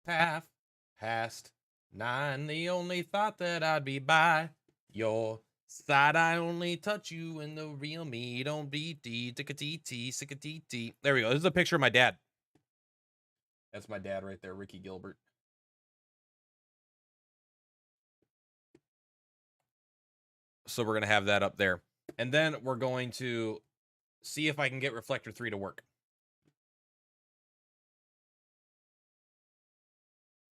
past 9. The only thought that I'd be by your side. I only touch you in the real me. Don't be t t sick a t. There we go. This is a picture of my dad. That's my dad right there, Ricky Gilbert. So we're gonna have that up there, and then we're going to see if I can get Reflector 3 to work.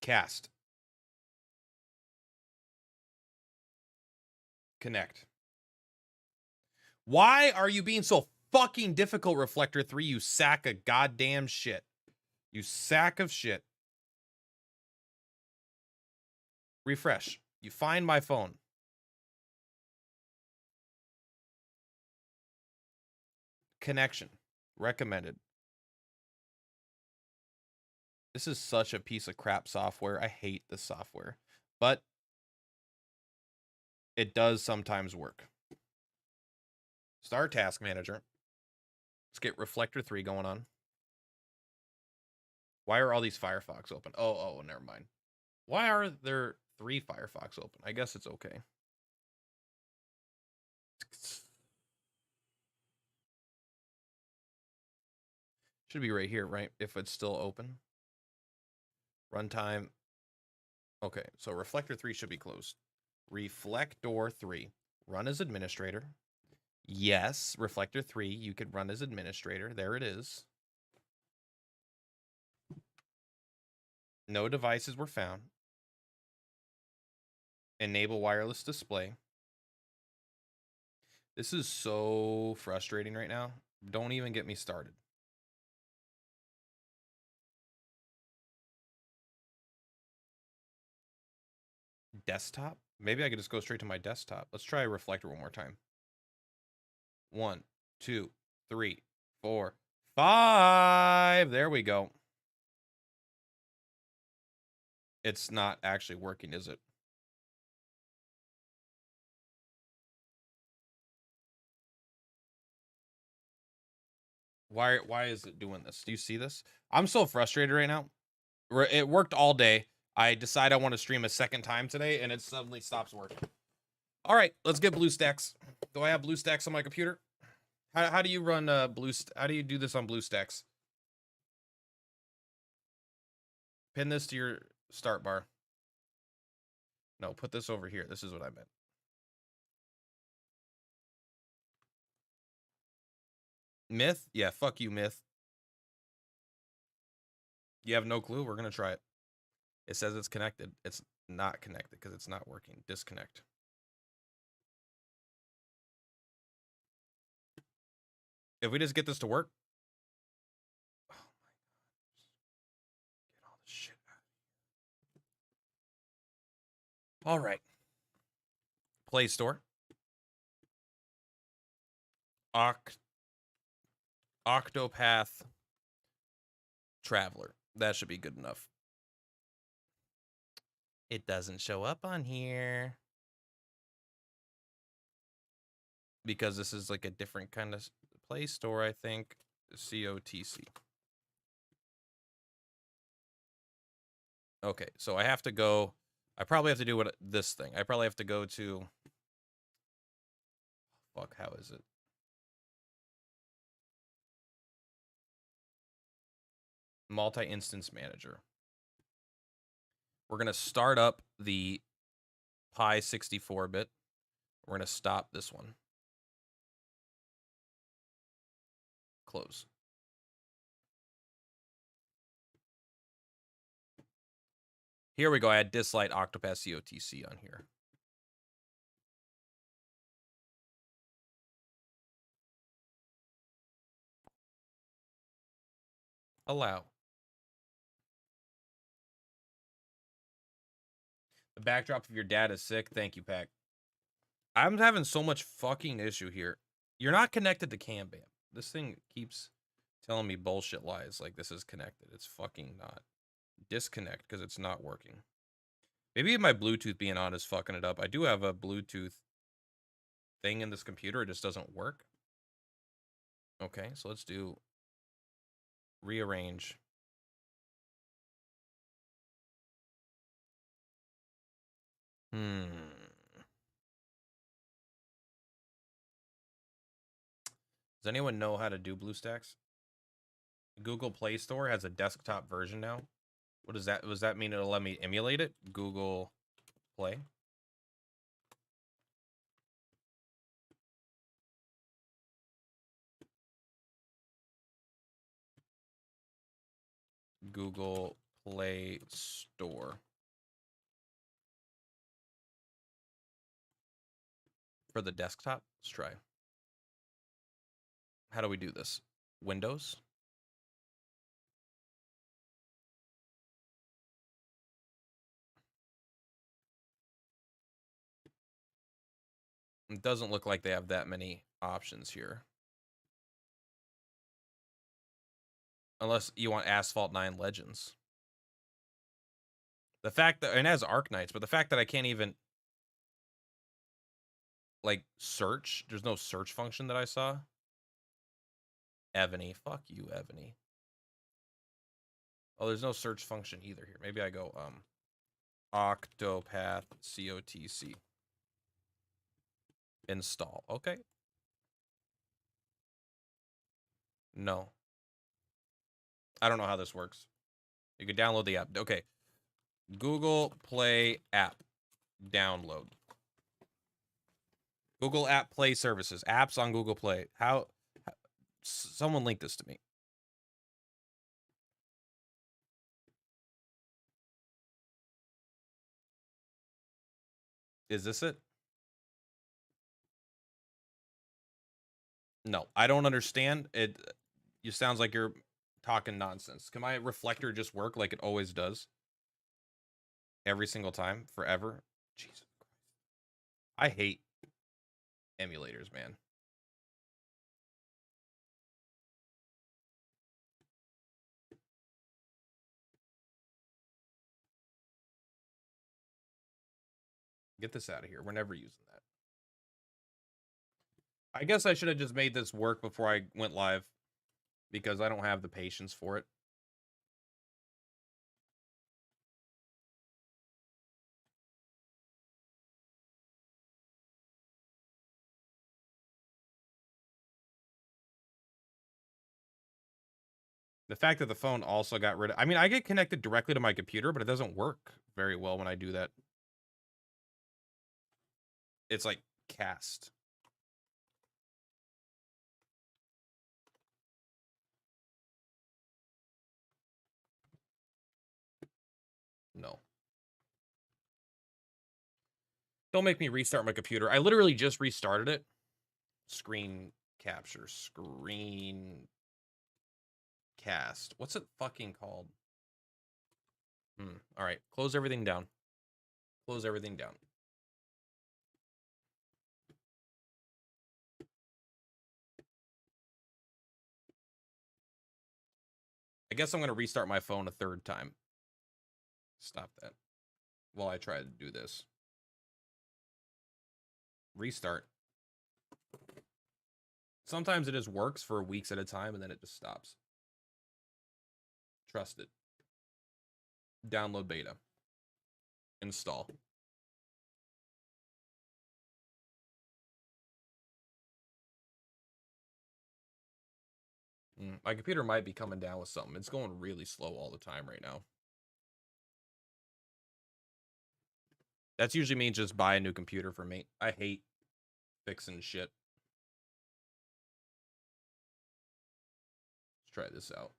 Cast. Connect. Why are you being so fucking difficult, Reflector 3, you sack of goddamn shit? You sack of shit. Refresh. You find my phone. Connection. Recommended. This is such a piece of crap software. I hate this software. But it does sometimes work. Start Task Manager. Let's get Reflector 3 going on. Why are all these Firefox open? Oh, never mind. Why are there 3 Firefox open? I guess it's okay. Should be right here, right? If it's still open. Runtime. Okay, so Reflector 3 should be closed. Reflector 3. Run as administrator. Yes, Reflector 3, you could run as administrator. There it is. No devices were found. Enable wireless display. This is so frustrating right now. Don't even get me started. Desktop? Maybe I could just go straight to my desktop. Let's try Reflector one more time. 1, 2, 3, 4, 5. There we go. It's not actually working, is it? Why is it doing this? Do you see this? I'm so frustrated right now. It worked all day. I decide I want to stream a second time today, and it suddenly stops working. All right, let's get BlueStacks. Do I have BlueStacks on my computer? How do you run how do you do this on BlueStacks? Pin this to your start bar. No, put this over here. This is what I meant. Myth? Yeah, fuck you, Myth. You have no clue? We're going to try it. It says it's connected. It's not connected because it's not working. Disconnect. If we just get this to work. Oh my God. Get all this shit out. All right. Play Store. Octopath Traveler. That should be good enough. It doesn't show up on here. Because this is like a different kind of Play Store, I think. COTC. Okay, so I have to go. I probably have to do this thing. I probably have to go to. Fuck, how is it? Multi-instance manager. We're going to start up the Pi 64-bit. We're going to stop this one. Close. Here we go. I had Dislight Octopath COTC on here. Allow. The backdrop of your dad is sick. Thank you, Pack. I'm having so much fucking issue here. You're not connected to Cambam. This thing keeps telling me bullshit lies like this is connected. It's fucking not. Disconnect because it's not working. Maybe my Bluetooth being on is fucking it up. I do have a Bluetooth thing in this computer. It just doesn't work. Okay, so let's do rearrange. Hmm. Does anyone know how to do BlueStacks? Google Play Store has a desktop version now. What does that? Does that mean it'll let me emulate it? Google Play. Google Play Store. For the desktop? Let's try. How do we do this? Windows? It doesn't look like they have that many options here. Unless you want Asphalt 9 Legends. The fact that, and it has Arknights, but the fact that I can't even, like, search. There's no search function that I saw. Evany. Fuck you, Evany. Oh, there's no search function either here. Maybe I go, Octopath COTC. Install. Okay. No. I don't know how this works. You can download the app. Okay. Google Play app. Download. Google App Play services. Apps on Google Play. How someone link this to me. Is this it? No, I don't understand. It sounds like you're talking nonsense. Can my reflector just work like it always does? Every single time, forever? Jesus Christ. I hate emulators, man. Get this out of here. We're never using that. I guess I should have just made this work before I went live, because I don't have the patience for it. The fact that the phone also got rid of, I mean, I get connected directly to my computer, but it doesn't work very well when I do that. It's like cast. No. Don't make me restart my computer. I literally just restarted it. Screen capture. Screen cast. What's it fucking called? All right. Close everything down. Close everything down. I guess I'm going to restart my phone a third time. Stop that. While I try to do this. Restart. Sometimes it just works for weeks at a time and then it just stops. Trust it. Download beta. Install. My computer might be coming down with something. It's going really slow all the time right now. That's usually means just buy a new computer for me. I hate fixing shit. Let's try this out.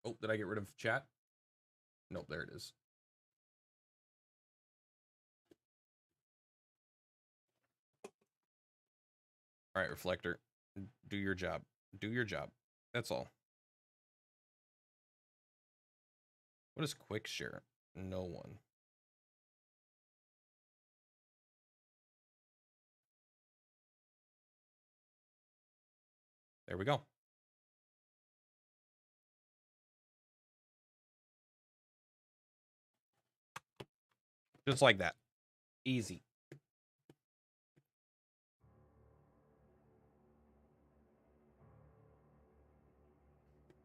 Oh, did I get rid of chat? Nope, there it is. All right, Reflector. Do your job. Do your job. That's all. What is quick share? No one. There we go. Just like that. Easy.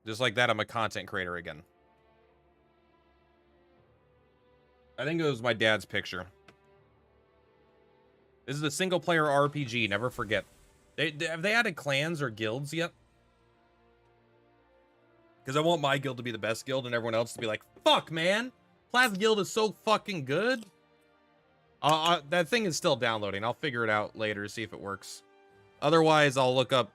Just like that, I'm a content creator again. I think it was my dad's picture. This is a single-player RPG. Never forget. Have they added clans or guilds yet? Because I want my guild to be the best guild and everyone else to be like, fuck, man. Plat's guild is so fucking good. That thing is still downloading. I'll figure it out later, see if it works. Otherwise, I'll look up...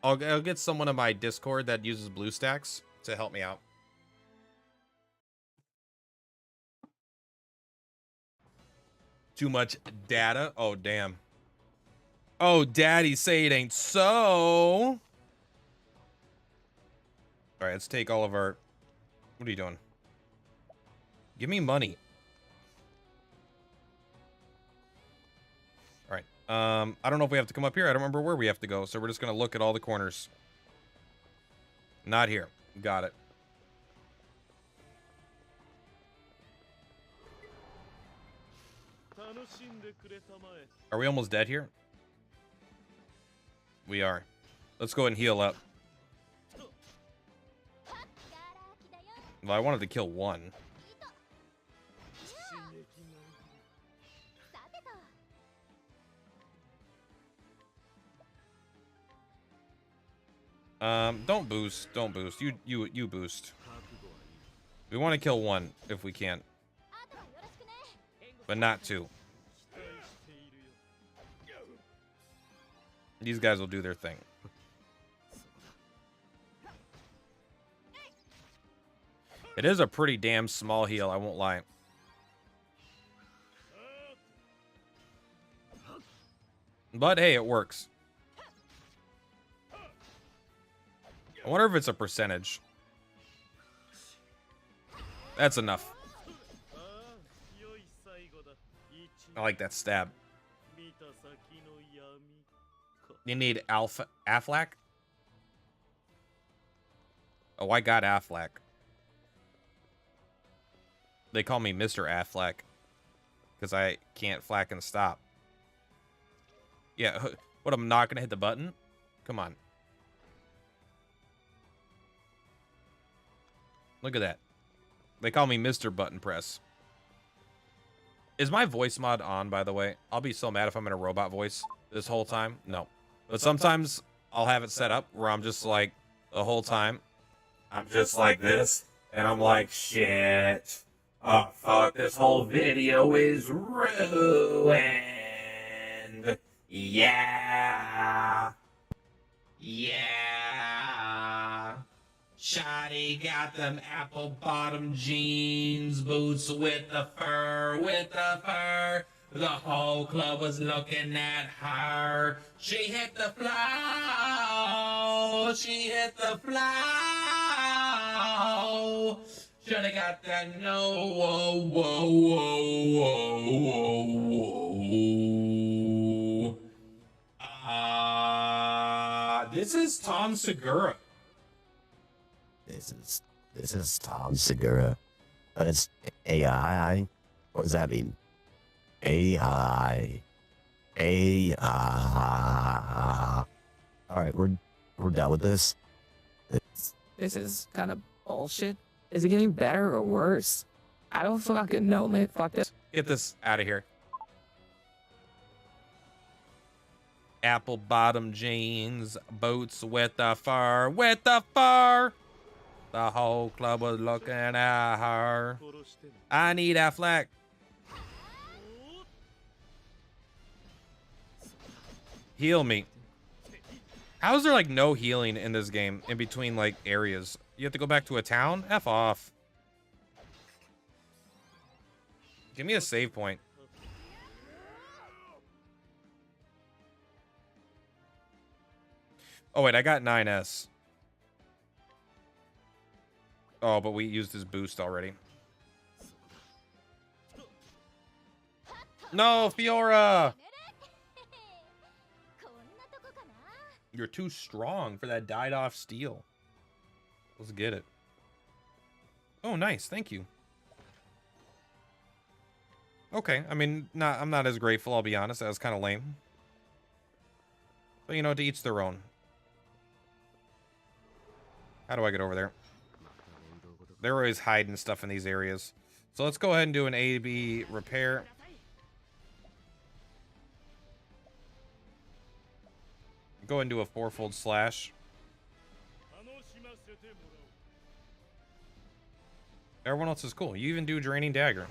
I'll get someone in my Discord that uses BlueStacks to help me out. Too much data? Oh, damn. Oh, daddy, say it ain't so. All right, let's take all of our... What are you doing? Give me money. All right. I don't know if we have to come up here. I don't remember where we have to go. So we're just going to look at all the corners. Not here. Got it. Are we almost dead here? We are. Let's go ahead and heal up. Well, I wanted to kill one. Don't boost. Don't boost. You boost. We want to kill one if we can. But not two. These guys will do their thing. It is a pretty damn small heal, I won't lie. But hey, it works. I wonder if it's a percentage. That's enough. I like that stab. You need Affleck? Oh, I got Affleck. They call me Mr. Affleck. Because I can't flack and stop. Yeah, what, I'm not going to hit the button? Come on. Look at that. They call me Mr. Button Press. Is my voice mod on, by the way? I'll be so mad if I'm in a robot voice this whole time. No. But sometimes I'll have it set up where I'm just like, the whole time, I'm just like this. And I'm like, shit. Oh, fuck, this whole video is ruined. Yeah. Yeah. Shotty got them apple bottom jeans, boots with the fur, The whole club was looking at her. She hit the flow. She hit the flow. Shoulda got that no. Whoa, whoa, whoa, whoa, whoa. This is Tom Segura. This is Tom Segura. But it's AI. What does that mean? AI. AI. Alright, we're done with this. This is kind of bullshit. Is it getting better or worse? I don't fucking know, man. Fuck this. Get this out of here. Apple bottom jeans, boots with the fur, The whole club was looking at her. I need Affleck. Heal me. How is there like no healing in this game in between like areas? You have to go back to a town? F off. Give me a save point. Oh wait, I got 9S. Oh, but we used his boost already. No, Fiora! You're too strong for that died-off steel. Let's get it. Oh, nice. Thank you. Okay, I mean, I'm not as grateful, I'll be honest. That was kind of lame. But, you know, to each their own. How do I get over there? They're always hiding stuff in these areas. So let's go ahead and do an A-B repair. Go ahead and do a 4-fold slash. Everyone else is cool. You even do draining dagger.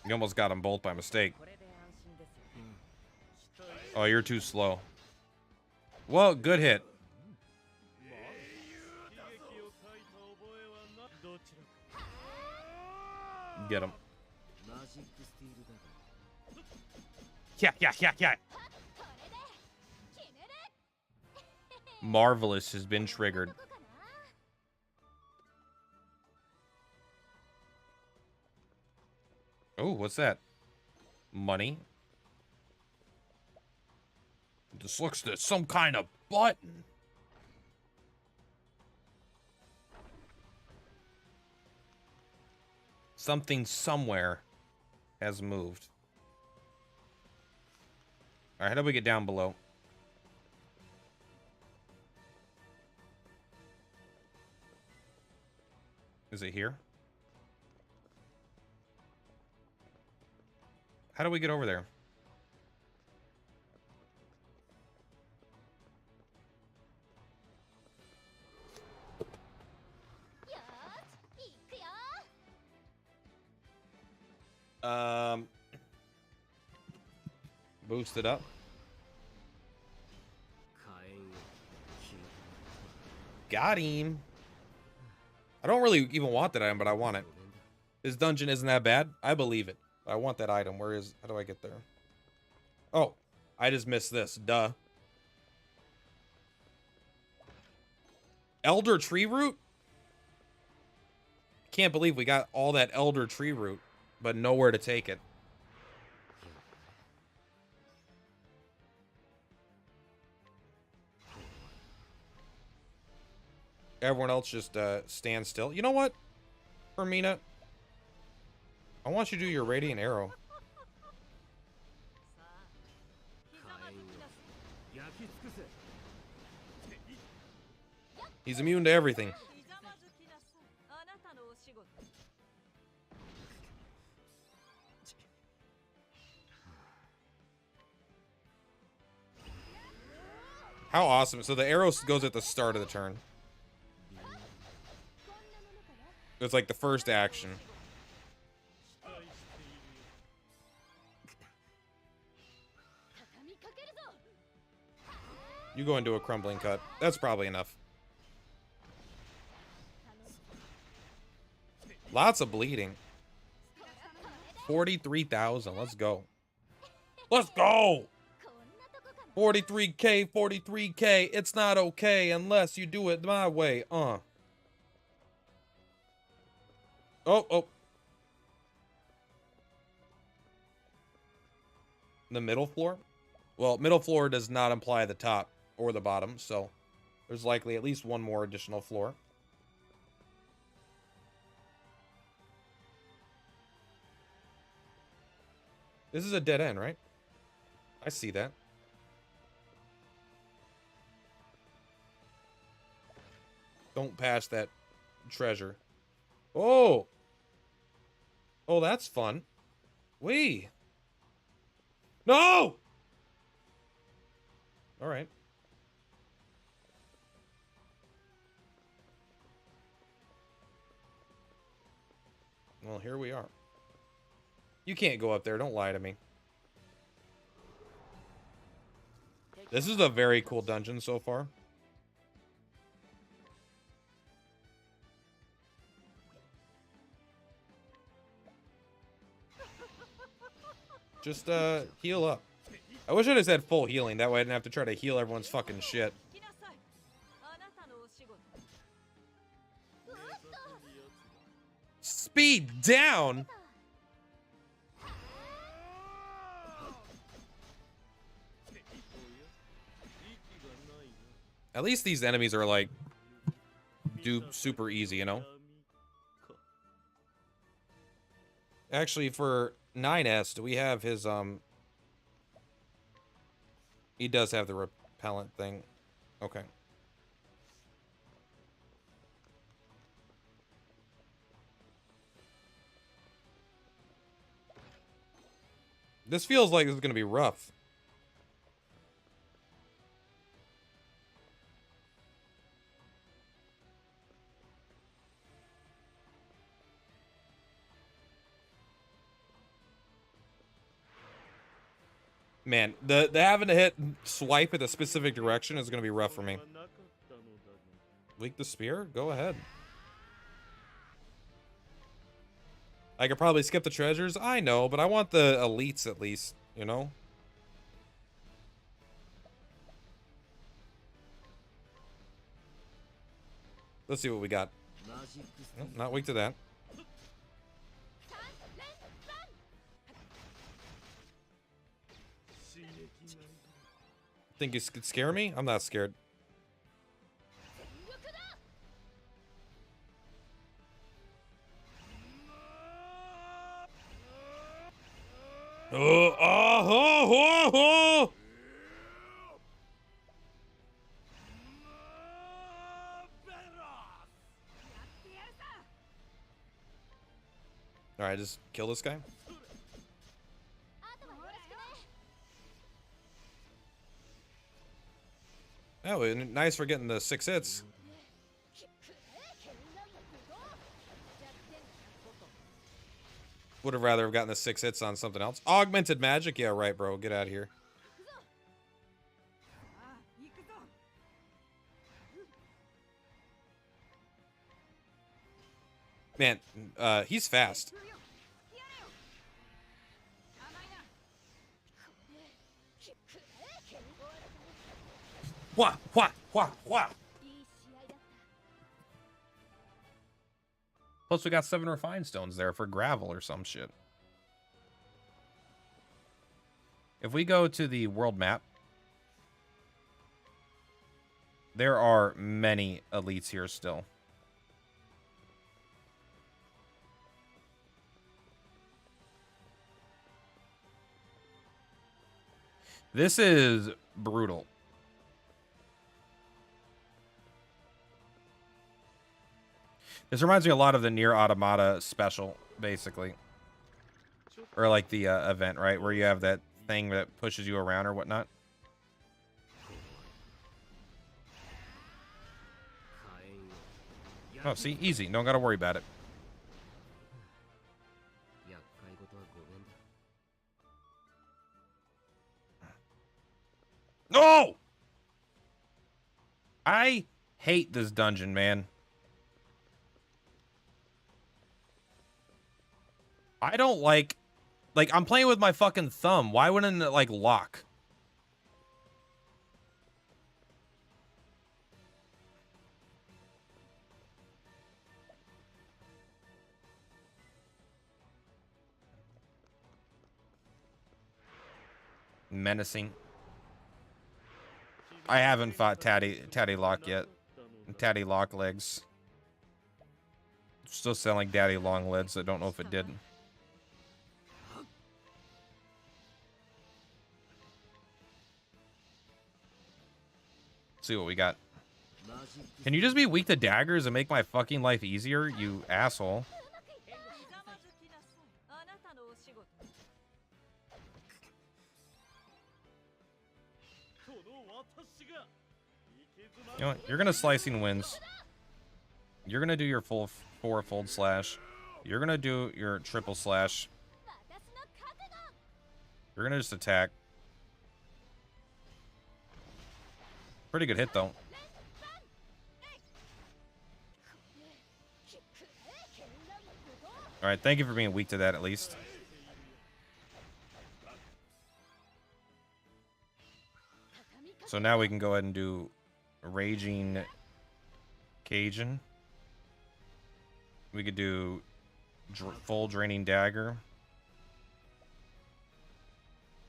You almost got them both by mistake. Oh, you're too slow. Well, good hit. Get him. Yeah. Marvelous has been triggered. Oh, what's that? Money. This looks like some kind of button. Something somewhere has moved. All right, how do we get down below? Is it here? How do we get over there? Boost it up. Got him. I don't really even want that item, but I want it. This dungeon isn't that bad. I believe it. I want that item. Where is... How do I get there? Oh, I just missed this. Duh. Elder tree root? Can't believe we got all that elder tree root, but nowhere to take it. Everyone else just stand still. You know what, Hermina? I want you to do your radiant arrow. He's immune to everything. How awesome. So the arrow goes at the start of the turn. It's like the first action. You go into a crumbling cut. That's probably enough. Lots of bleeding. 43,000. Let's go. Let's go! 43K, 43K. It's not okay unless you do it my way. Oh. The middle floor? Well, middle floor does not imply the top or the bottom, so there's likely at least one more additional floor. This is a dead end, right? I see that. Don't pass that treasure. Oh! Oh, that's fun. Wee! No! Alright. Well, here we are. You can't go up there. Don't lie to me. This is a very cool dungeon so far. Just, heal up. I wish I just had full healing. That way I didn't have to try to heal everyone's fucking shit. Speed down! At least these enemies are, like, super easy, you know? Actually, for 9S, do we have his, He does have the repellent thing. Okay. This feels like this is gonna be rough. Man, the having to hit swipe at a specific direction is gonna be rough for me. Leak the spear? Go ahead. I could probably skip the treasures. I know, but I want the elites at least, you know? Let's see what we got. Nope, not weak to that. Think you could scare me? I'm not scared. Oh, oh, oh, oh. All right, just kill this guy. Oh, and nice for getting the 6 hits. Would have rather have gotten the 6 hits on something else. Augmented magic? Yeah, right, bro. Get out of here. Man, he's fast. Wah, wah, wah, wah. Plus, we got 7 refined stones there for gravel or some shit. If we go to the world map, there are many elites here still. This is brutal. This reminds me a lot of the Nier Automata special, basically. Or like the event, right? Where you have that thing that pushes you around or whatnot. Oh, see? Easy. Don't gotta worry about it. No! I hate this dungeon, man. I don't like, I'm playing with my fucking thumb. Why wouldn't it, like, lock? Menacing. I haven't fought Tatty Lock yet. Tatty Lock legs. Still sound like Daddy Long Legs. I don't know if it did. See what we got. Can you just be weak to daggers and make my fucking life easier, you asshole? You know what? You're gonna slicing winds. You're gonna do your full 4-fold slash. You're gonna do your triple slash. You're gonna just attack. Pretty good hit, though. Alright, thank you for being weak to that, at least. So now we can go ahead and do Raging Cajun. We could do full Draining Dagger.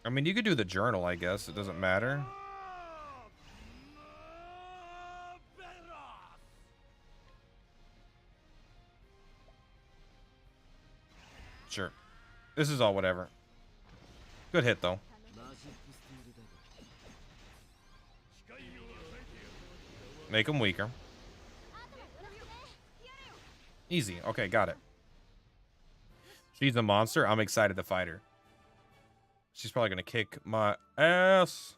I mean, you could do the Journal, I guess. It doesn't matter. Sure. This is all whatever. Good hit, though. Make him weaker. Easy. Okay, got it. She's a monster. I'm excited to fight her. She's probably gonna kick my ass.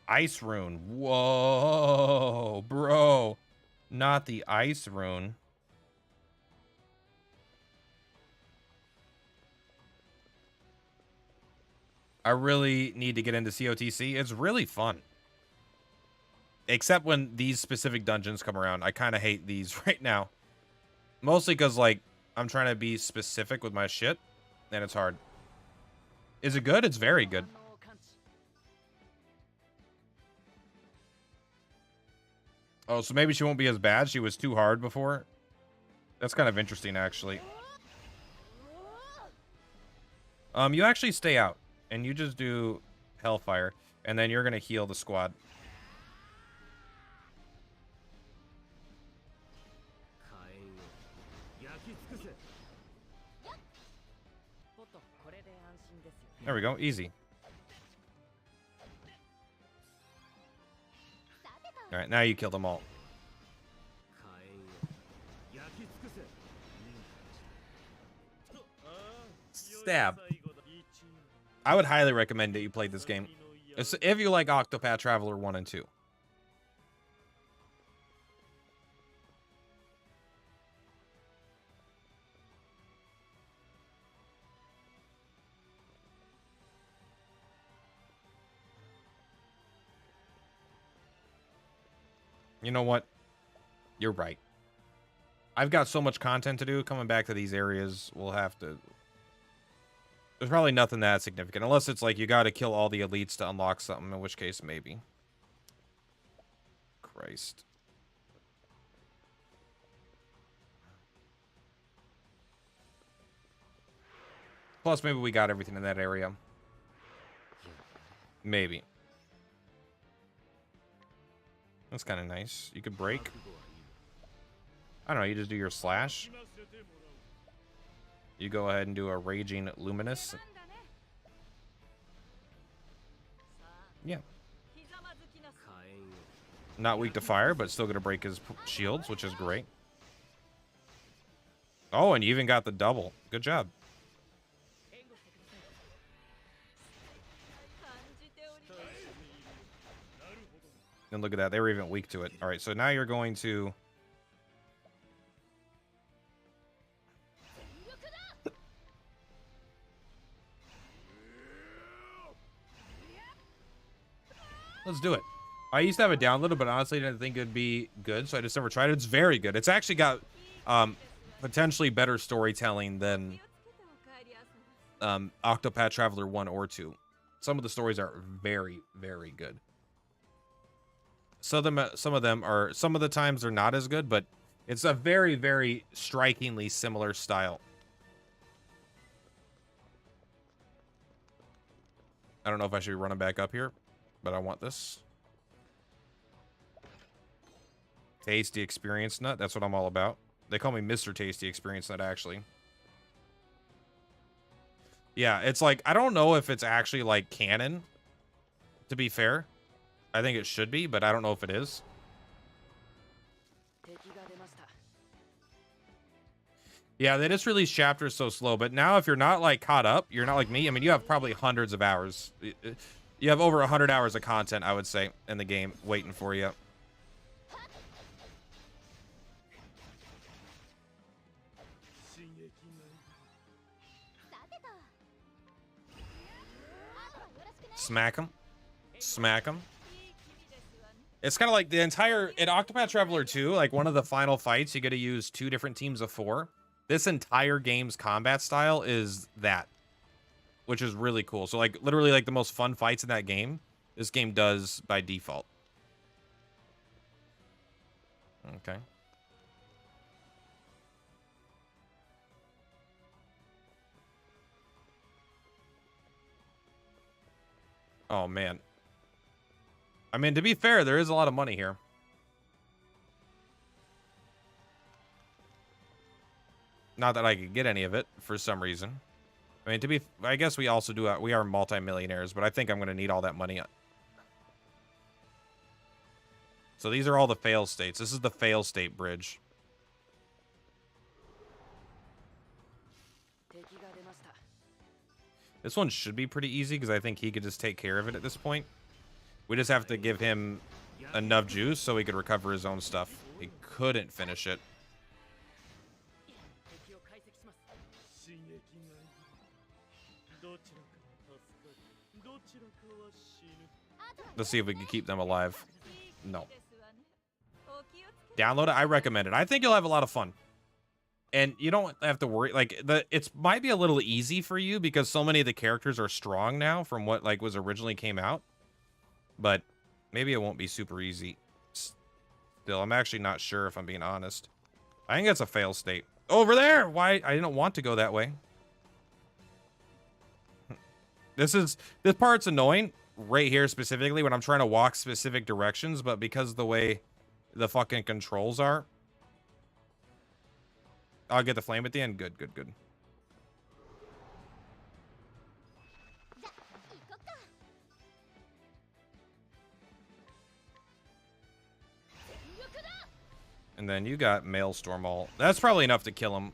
Ice rune. Whoa, bro. Not the ice rune. I really need to get into COTC. It's really fun. Except when these specific dungeons come around. I kind of hate these right now. Mostly because, like, I'm trying to be specific with my shit. And it's hard. Is it good? It's very good. Oh, so maybe she won't be as bad. She was too hard before. That's kind of interesting, actually. You actually stay out. And you just do Hellfire. And then you're going to heal the squad. There we go. Easy. All right, now you kill them all. Stab. I would highly recommend that you play this game. If you like Octopath Traveler 1 and 2. You know what? You're right. I've got so much content to do. Coming back to these areas, we'll have to... There's probably nothing that significant. Unless it's like you got to kill all the elites to unlock something. In which case, maybe. Christ. Plus, maybe we got everything in that area. Maybe. That's kind of nice. You could break. I don't know. You just do your slash. You go ahead and do a Raging Luminous. Yeah. Not weak to fire, but still going to break his shields, which is great. Oh, and you even got the double. Good job. And look at that. They were even weak to it. All right, so now you're going to... Let's do it. I used to have it downloaded, but honestly I didn't think it'd be good, so I just never tried it. It's very good. It's actually got potentially better storytelling than Octopath Traveler 1 or 2. Some of the stories are very, very good. Some of the times they're not as good, but it's a very, very strikingly similar style. I don't know if I should be running back up here, but I want this. Tasty Experience Nut. That's what I'm all about. They call me Mr. Tasty Experience Nut, actually. Yeah, it's like, I don't know if it's actually like canon, to be fair. I think it should be, but I don't know if it is. Yeah, they just release chapters so slow, but now if you're not like caught up, you're not like me. I mean, you have probably hundreds of hours. You have over 100 hours of content, I would say, in the game waiting for you. Smack him. Smack him. It's kind of like the entire... In Octopath Traveler 2, like one of the final fights, you get to use 2 different teams of 4. This entire game's combat style is that. Which is really cool. So, like, literally, like, the most fun fights in that game, this game does by default. Okay. Oh, man. I mean, to be fair, there is a lot of money here. Not that I could get any of it for some reason. I mean, I guess we also do, we are multimillionaires, but I think I'm going to need all that money. So these are all the fail states. This is the fail state bridge. This one should be pretty easy because I think he could just take care of it at this point. We just have to give him enough juice so he could recover his own stuff. He couldn't finish it. Let's see if we can keep them alive. No. Download it. I recommend it. I think you'll have a lot of fun. And you don't have to worry. Like, it might be a little easy for you because so many of the characters are strong now from what like was originally came out. But maybe it won't be super easy. Still, I'm actually not sure if I'm being honest. I think it's a fail state. Over there! Why? I didn't want to go that way. This part's annoying right here specifically when I'm trying to walk specific directions, but because of the way the fucking controls are. I'll get the flame at the end. Good, good, good. And then you got Maelstrom all. That's probably enough to kill him.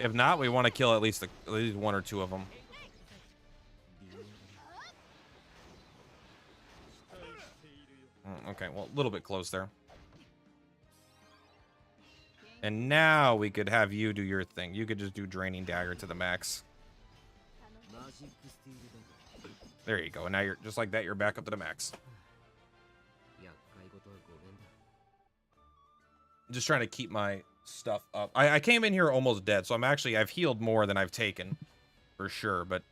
If not, we want to kill at least one or two of them. Okay, well, a little bit close there. And now we could have you do your thing. You could just do Draining Dagger to the max. There you go. And now you're just like that. You're back up to the max. Just trying to keep my stuff up. I came in here almost dead, so I've healed more than I've taken, for sure. But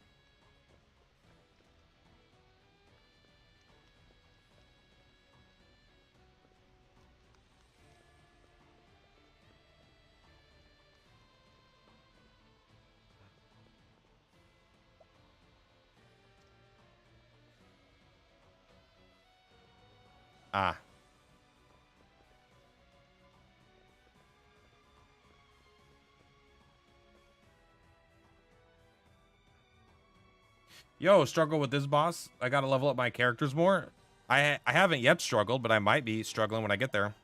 yo, struggle with this boss. I gotta level up my characters more. I haven't yet struggled, but I might be struggling when I get there.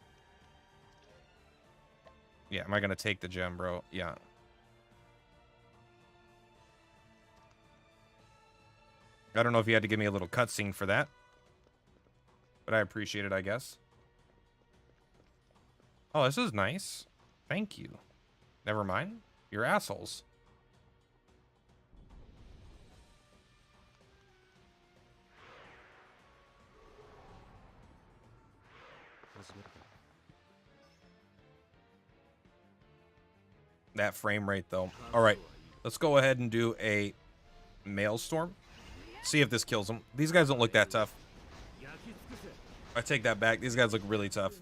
Yeah, am I gonna take the gem, bro? Yeah. I don't know if you had to give me a little cutscene for that, but I appreciate it, I guess. Oh, this is nice. Thank you. Never mind. You're assholes. That frame rate, though. All right, let's go ahead and do a Maelstrom. See if this kills them. These guys don't look that tough. I take that back. These guys look really tough.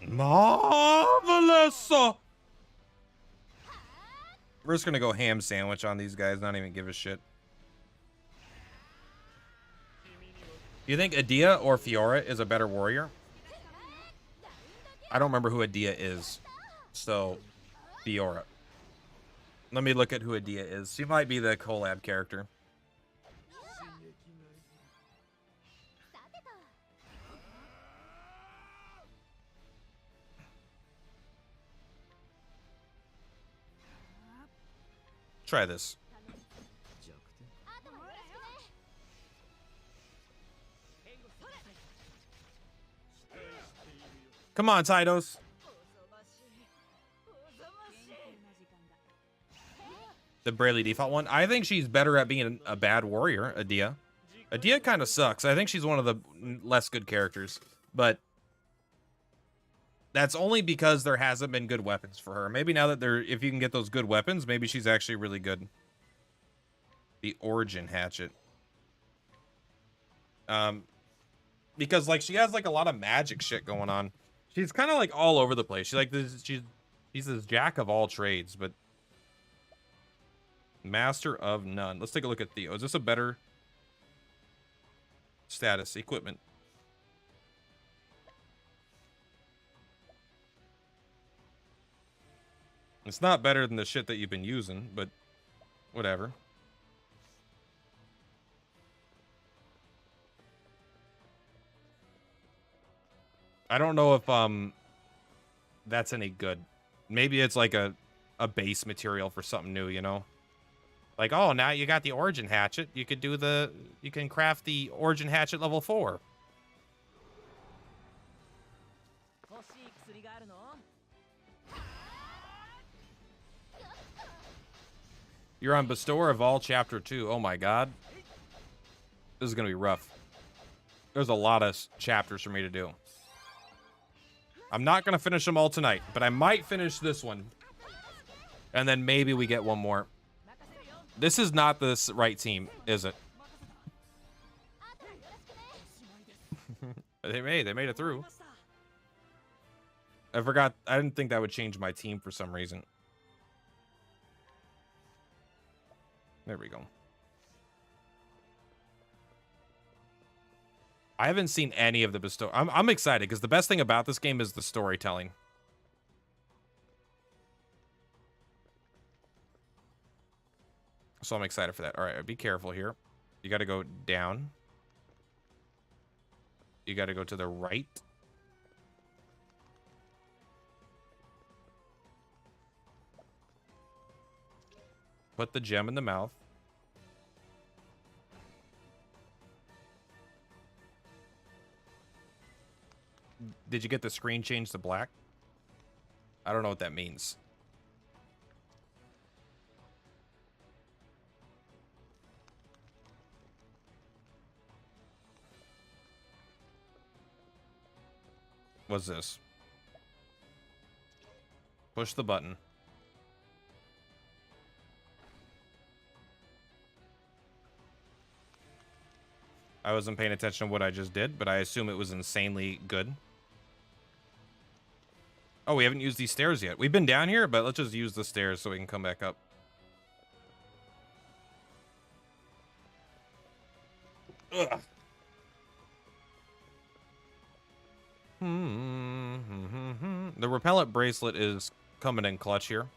Marvelous! We're just gonna go ham sandwich on these guys, not even give a shit. You think Adia or Fiora is a better warrior? I don't remember who Adia is. So, Fiora. Let me look at who Adia is. She might be the collab character. Try this. Come on, Tidus. The Brayley default one. I think she's better at being a bad warrior, Adia. Adia kind of sucks. I think she's one of the less good characters. But that's only because there hasn't been good weapons for her. Maybe now that if you can get those good weapons, maybe she's actually really good. The Origin Hatchet. Because like she has like a lot of magic shit going on. She's kind of like all over the place. She's like this. She's this jack of all trades, but master of none. Let's take a look at Theo. Is this a better status? Equipment. It's not better than the shit that you've been using, but whatever. I don't know if that's any good. Maybe it's like a base material for something new, you know? Like, oh, now you got the origin hatchet. You could do you can craft the origin hatchet level 4. You're on Bestower of All Chapter 2. Oh my god. This is going to be rough. There's a lot of chapters for me to do. I'm not going to finish them all tonight, but I might finish this one. And then maybe we get one more. This is not the right team, is it? They made it through. I forgot. I didn't think that would change my team for some reason. There we go. I haven't seen any of the bestow. I'm excited because the best thing about this game is the storytelling. So I'm excited for that. All right, be careful here. You got to go down. You got to go to the right. Put the gem in the mouth. Did you get the screen change to black? I don't know what that means. What's this? Push the button. I wasn't paying attention to what I just did, but I assume it was insanely good. Oh, we haven't used these stairs yet. We've been down here, but let's just use the stairs so we can come back up. Ugh. The repellent bracelet is coming in clutch here.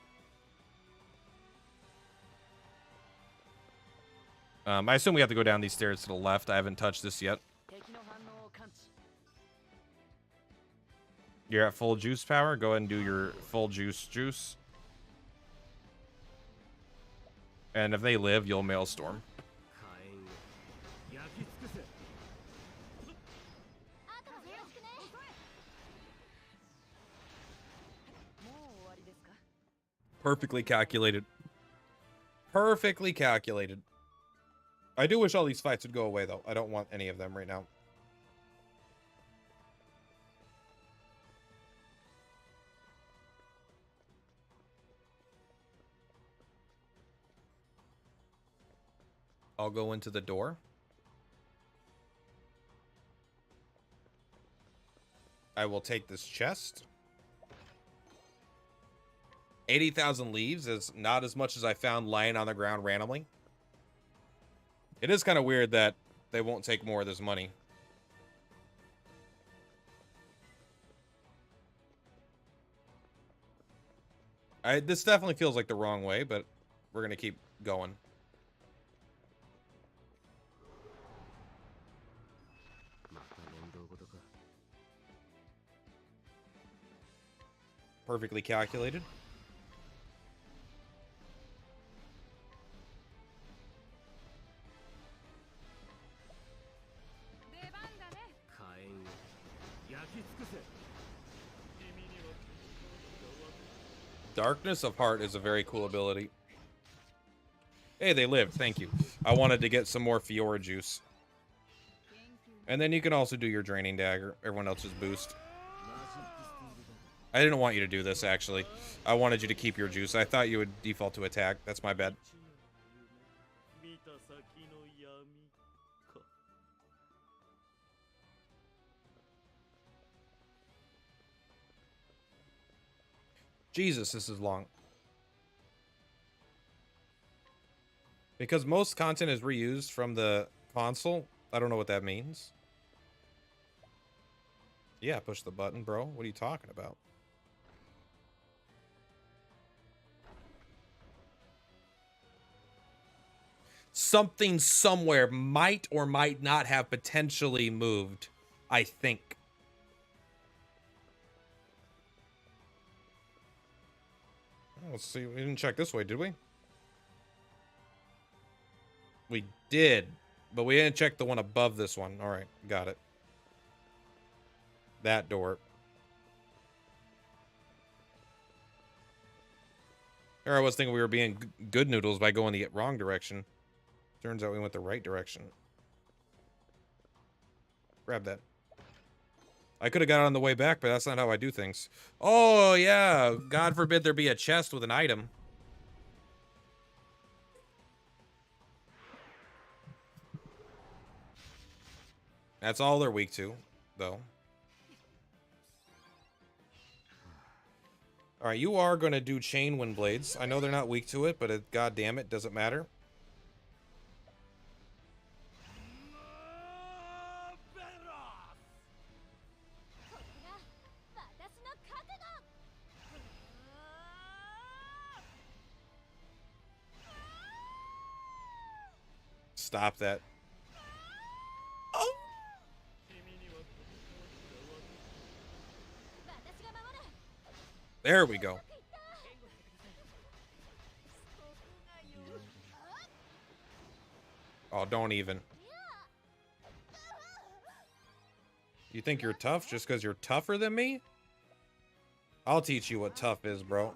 I assume we have to go down these stairs to the left. I haven't touched this yet. You're at full juice power. Go ahead and do your full juice. And if they live, you'll Maelstrom. Perfectly calculated. Perfectly calculated. I do wish all these fights would go away, though. I don't want any of them right now. I'll go into the door. I will take this chest. 80,000 leaves is not as much as I found lying on the ground randomly. It is kind of weird that they won't take more of this money. This definitely feels like the wrong way, but we're going to keep going. Perfectly calculated. Darkness of Heart is a very cool ability. Hey, they lived. Thank you. I wanted to get some more Fiora juice. And then you can also do your Draining Dagger. Everyone else's boost. I didn't want you to do this, actually. I wanted you to keep your juice. I thought you would default to attack. That's my bad. Jesus, this is long. Because most content is reused from the console. I don't know what that means. Yeah, push the button, bro. What are you talking about? Something somewhere might or might not have potentially moved, I think. Let's see. We didn't check this way, did we? We did, but we didn't check the one above this one. All right, got it. That door. Or I was thinking we were being good noodles by going the wrong direction. Turns out we went the right direction. Grab that. I could have got it on the way back, but that's not how I do things. Oh, yeah. God forbid there be a chest with an item. That's all they're weak to, though. Alright, you are going to do chain wind blades. I know they're not weak to it, but it, god damn it, doesn't matter. Stop that. Oh. There we go. Oh, don't even. You think you're tough just because you're tougher than me? I'll teach you what tough is, bro.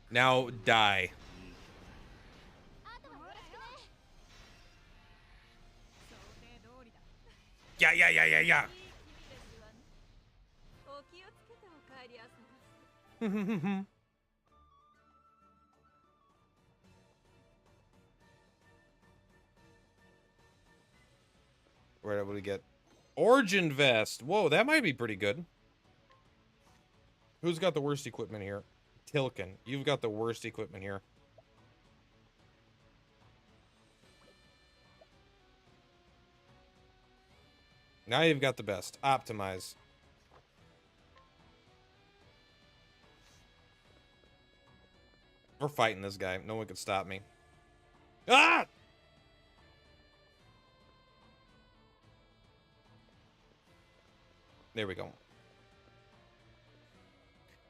Now die. Yeah. Where did we get? Origin vest. Whoa, that might be pretty good. Who's got the worst equipment here? Tilkin, you've got the worst equipment here. Now you've got the best. Optimize. We're fighting this guy. No one can stop me. Ah! There we go.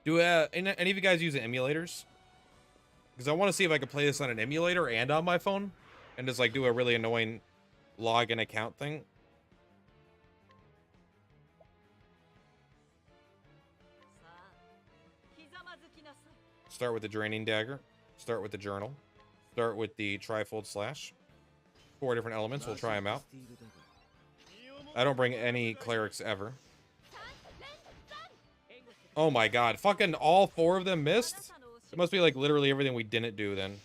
Do any of you guys use emulators? Because I want to see if I can play this on an emulator and on my phone, and just like do a really annoying login account thing. Start with the draining dagger. Start with the journal. Start with the trifold slash. 4 different elements. We'll try them out. I don't bring any clerics ever. Oh my god. Fucking all 4 of them missed? It must be like literally everything we didn't do then.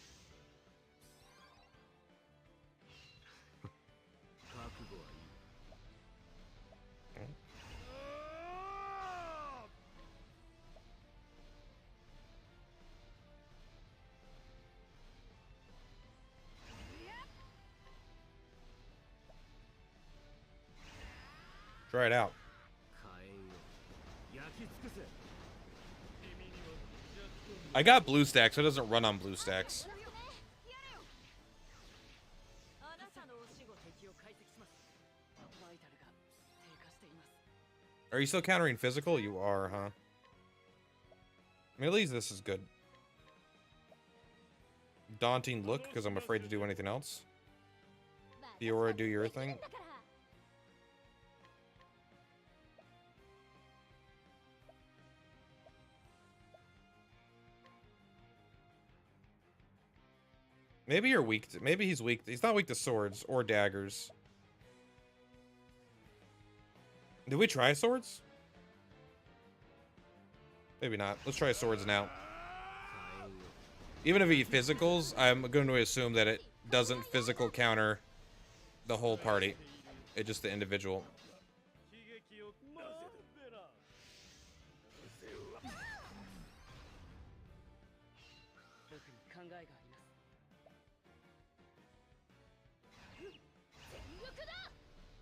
Try it out. I got blue stacks, so it doesn't run on blue stacks. Are you still countering physical? You are, huh? I mean, at least this is good. Daunting look, because I'm afraid to do anything else. Fiora, do your thing. Maybe you're weak to, maybe he's weak. He's not weak to swords or daggers. Did we try swords? Maybe not. Let's try swords now. Even if he physicals, I'm going to assume that it doesn't physical counter the whole party. It's just the individual.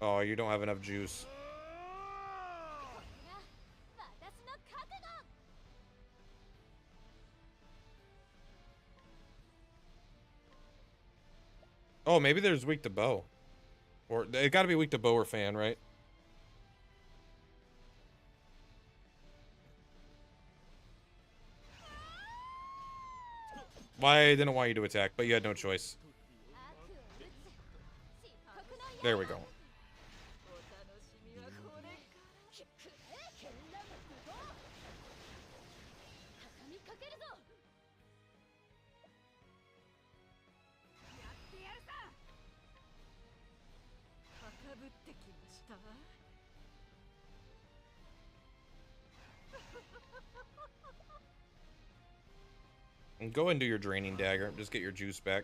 Oh, you don't have enough juice. Oh, maybe there's weak to bow. Or it gotta be weak to bow or fan, right? Why I didn't want you to attack, but you had no choice. There we go. And go and do your draining dagger. Just get your juice back.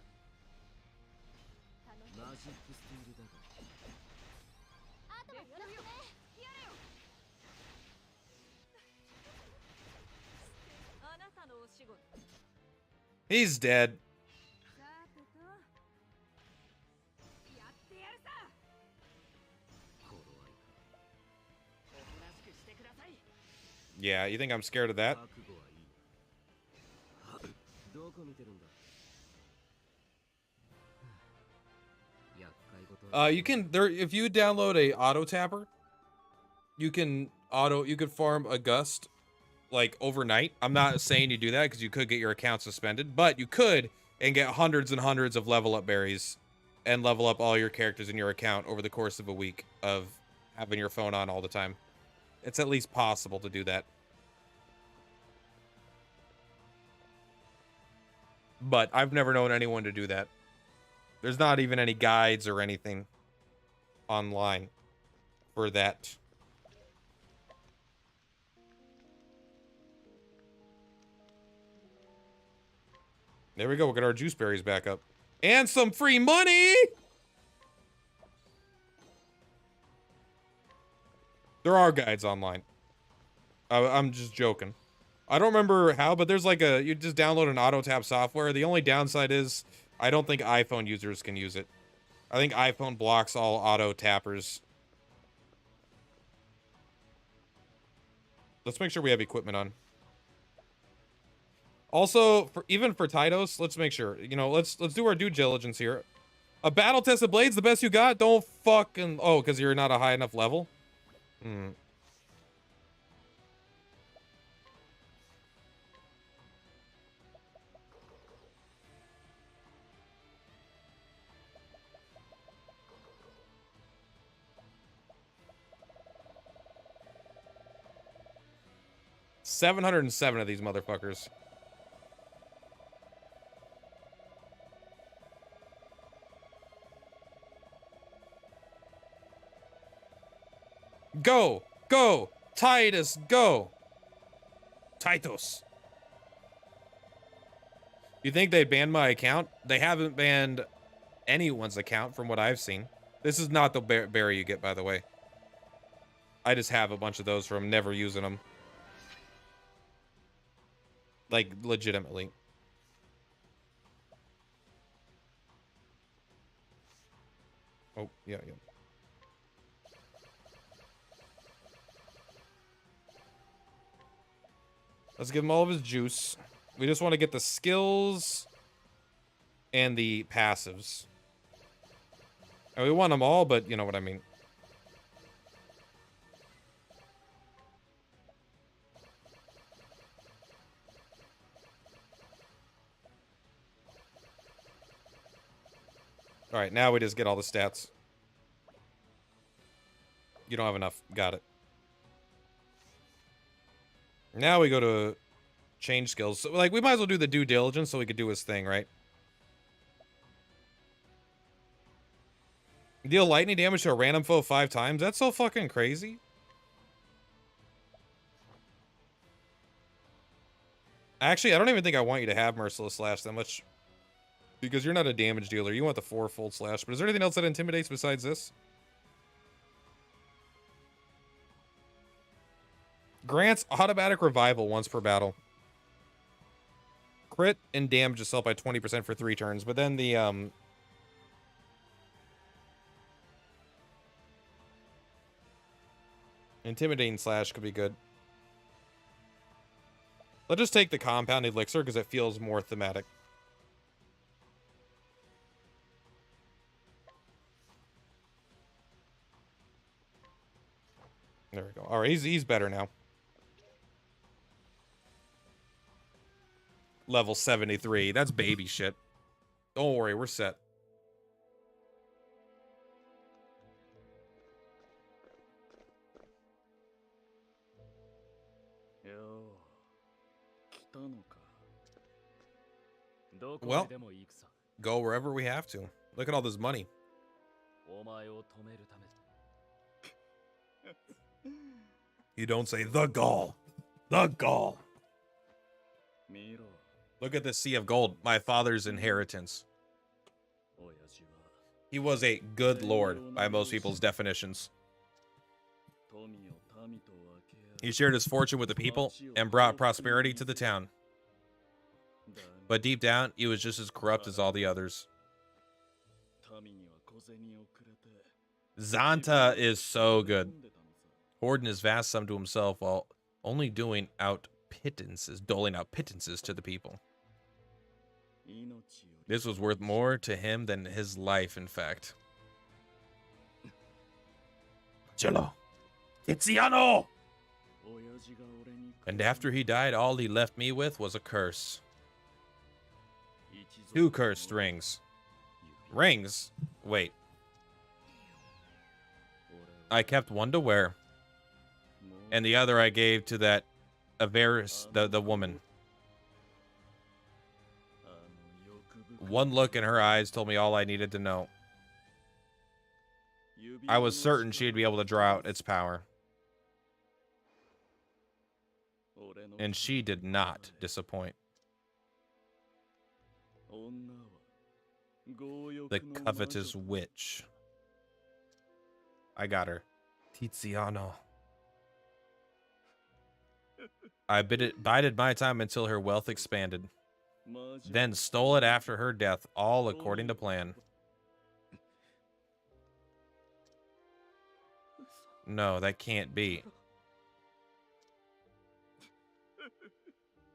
He's dead. Yeah, you think I'm scared of that? You can if you download a auto tapper, you can farm a gust like overnight. I'm not saying you do that because you could get your account suspended, but you could and get hundreds and hundreds of level up berries and level up all your characters in your account over the course of a week of having your phone on all the time. It's at least possible to do that. But I've never known anyone to do that. There's not even any guides or anything online for that. There we go. We'll get our juice berries back up. And some free money! There are guides online. I'm just joking. I don't remember how, but there's like you just download an auto tap software. The only downside is I don't think iPhone users can use it. I think iPhone blocks all auto tappers. Let's make sure we have equipment on. Also, even for Tytos, let's make sure, you know, let's do our due diligence here. A battle tested blade's the best you got? Don't fucking, oh, because you're not a high enough level? Hmm. $707 of these motherfuckers. Go! Go! Titus, go! Titus. You think they banned my account? They haven't banned anyone's account from what I've seen. This is not the berry you get, by the way. I just have a bunch of those from never using them. Like, legitimately. Oh, yeah, yeah. Let's give him all of his juice. We just want to get the skills and the passives. And we want them all, but you know what I mean. All right, now we just get all the stats. You don't have enough. Got it. Now we go to change skills. So, like, we might as well do the due diligence so we could do his thing, right? Deal lightning damage to a random foe 5 times? That's so fucking crazy. Actually, I don't even think I want you to have Merciless Slash that much. Because you're not a damage dealer. You want the 4-fold slash. But is there anything else that intimidates besides this? Grants automatic revival once per battle. Crit and damage itself by 20% for 3 turns. But then the intimidating slash could be good. Let's just take the compound elixir because it feels more thematic. There we go. All right, he's better now. level 73. That's baby shit. Don't worry, we're set. Well, go wherever we have to. Look at all this money. You don't say the gall. The gall. Look at this sea of gold. My father's inheritance. He was a good lord by most people's definitions. He shared his fortune with the people and brought prosperity to the town. But deep down, he was just as corrupt as all the others. Zanta is so good. Hoarding his vast sum to himself while only doling out pittances to the people. This was worth more to him than his life, in fact. Cello. Tiziano! And after he died, all he left me with was a curse. 2 cursed rings. Rings? Wait. I kept one to wear, and the other I gave to that Avaris, the woman. One look in her eyes told me all I needed to know. I was certain she'd be able to draw out its power. And she did not disappoint. The covetous witch. I got her. Tiziano. I bided my time until her wealth expanded. Then stole it after her death, all according to plan. No, that can't be.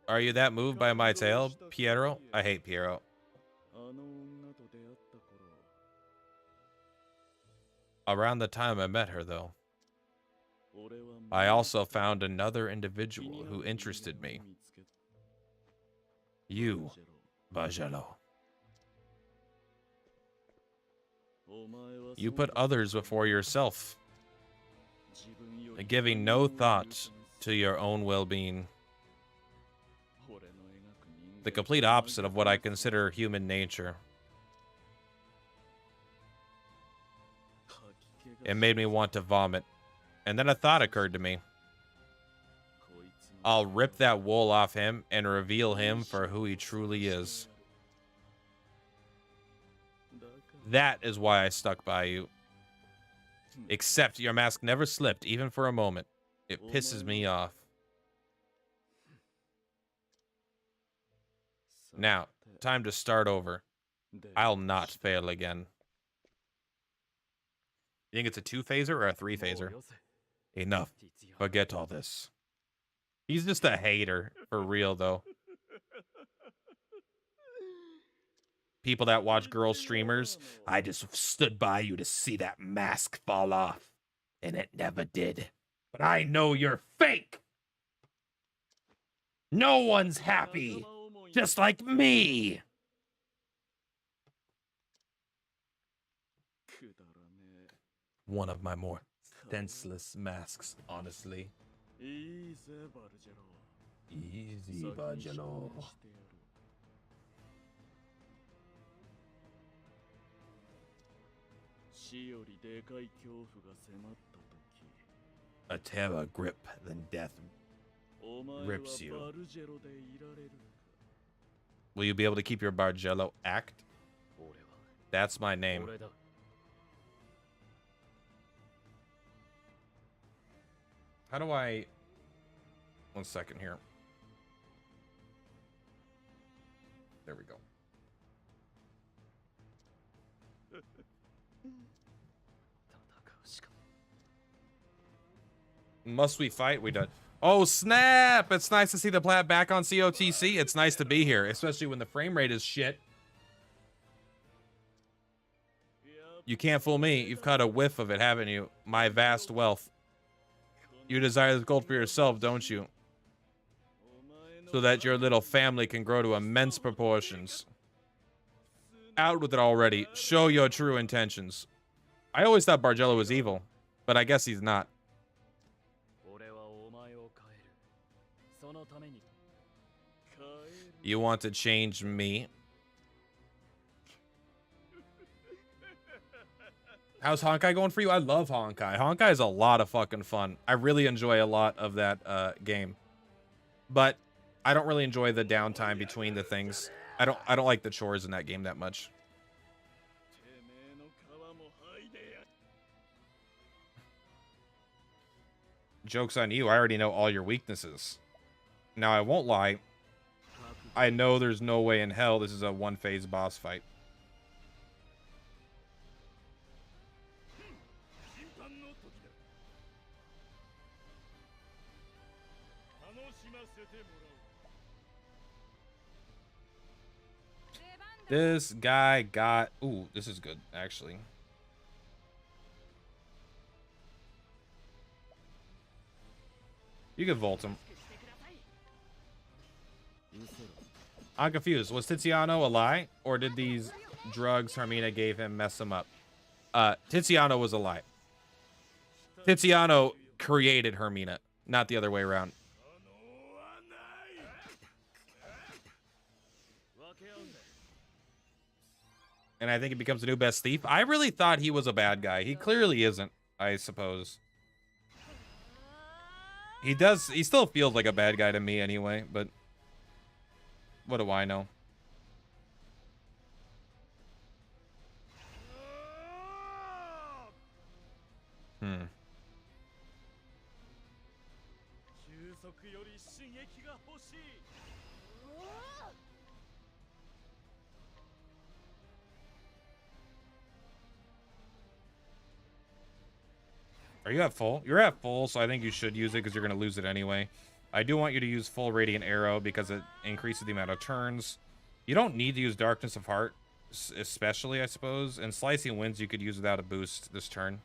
Are you that moved by my tale, Piero? I hate Piero. Around the time I met her, though, I also found another individual who interested me. You, Bajelo. You put others before yourself, giving no thought to your own well-being. The complete opposite of what I consider human nature. It made me want to vomit. And then a thought occurred to me. I'll rip that wool off him and reveal him for who he truly is. That is why I stuck by you. Except your mask never slipped, even for a moment. It pisses me off. Now, time to start over. I'll not fail again. You think it's a 2-phaser or a 3-phaser? Enough. Forget all this. He's just a hater, for real, though. People that watch girl streamers, I just stood by you to see that mask fall off. And it never did. But I know you're fake! No one's happy! Just like me! One of my more senseless masks, honestly. Easy, Bajelo. A terror grip than death grips you. Will you be able to keep your Bargello act? That's my name. How do I... 1 second here. There we go. Must we fight? We done. Oh, snap! It's nice to see the Plat back on COTC. It's nice to be here, especially when the frame rate is shit. You can't fool me. You've caught a whiff of it, haven't you? My vast wealth. You desire this gold for yourself, don't you? so that your little family can grow to immense proportions. Out with it already. Show your true intentions. I always thought Bargello was evil, but I guess he's not. You want to change me? How's Honkai going for you? I love Honkai. Honkai is a lot of fucking fun. I really enjoy a lot of that game. But I don't really enjoy the downtime between the things. I don't like the chores in that game that much. Joke's on you. I already know all your weaknesses. Now, I won't lie. I know there's no way in hell this is a one-phase boss fight. This guy got... Ooh, this is good, actually. You could Volt him. I'm confused. Was Tiziano a lie? Or did these drugs Hermina gave him mess him up? Tiziano was a lie. Tiziano created Hermina, not the other way around. And I think he becomes the new best thief. I really thought he was a bad guy. He clearly isn't, I suppose. He still feels like a bad guy to me anyway, but what do I know? Are you at full? You're at full, so I think you should use it because you're going to lose it anyway. I do want you to use full Radiant Arrow because it increases the amount of turns. You don't need to use Darkness of Heart, especially, I suppose. And Slicing Winds you could use without a boost this turn.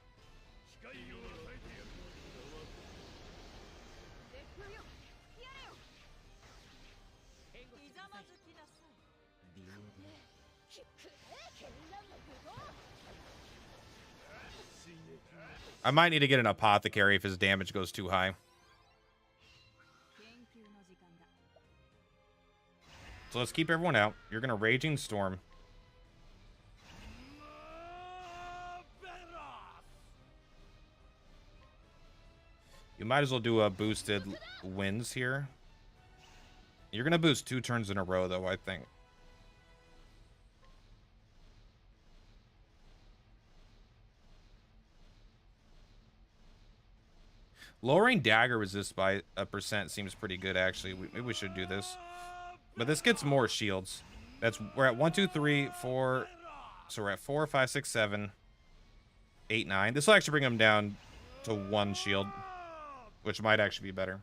I might need to get an Apothecary if his damage goes too high. So let's keep everyone out. You're going to Raging Storm. You might as well do a boosted Winds here. You're going to boost 2 turns in a row, though, I think. Lowering dagger resist by a % seems pretty good, actually. Maybe we should do this. But this gets more shields. We're at 1, 2, 3, 4. So we're at 4, 5, 6, 7, 8, 9. This will actually bring him down to 1 shield, which might actually be better.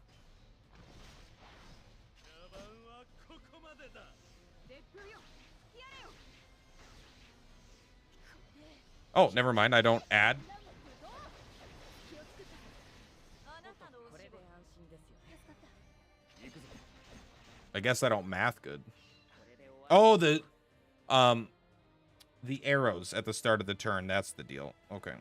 Oh, never mind. I don't add. I guess I don't math good. Oh, the arrows at the start of the turn. That's the deal. Okay.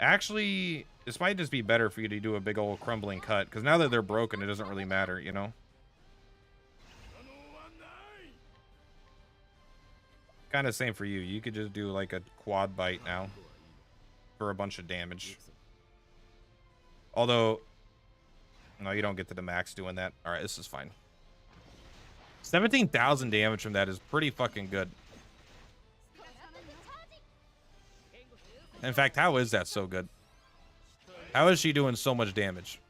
Actually, this might just be better for you to do a big old crumbling cut, because now that they're broken, it doesn't really matter, you know? Kind of same for you. You could just do like a quad bite now for a bunch of damage. Although, no, you don't get to the max doing that. All right, this is fine. 17,000 damage from that is pretty fucking good. In fact, how is that so good? How is she doing so much damage?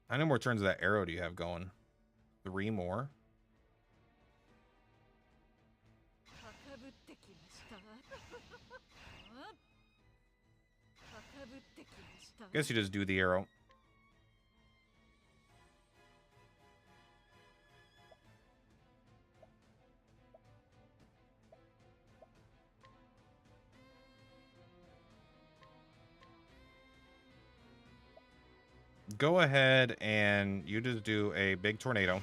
How many more turns of that arrow do you have going? 3 more? Guess you just do the arrow. Go ahead and you just do a big tornado.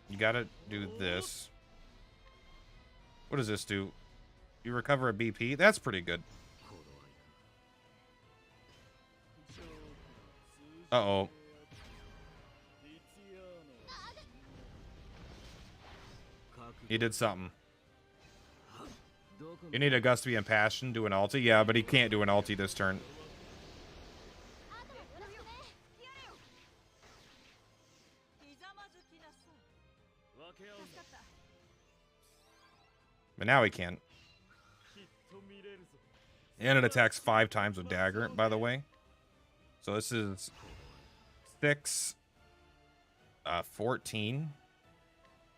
You gotta do this. What does this do? You recover a BP? That's pretty good. Uh-oh. He did something. You need a Gus to be impassioned, do an ulti? Yeah, but he can't do an ulti this turn. But now he can. And it attacks 5 times with dagger, by the way. So this is 6, 14,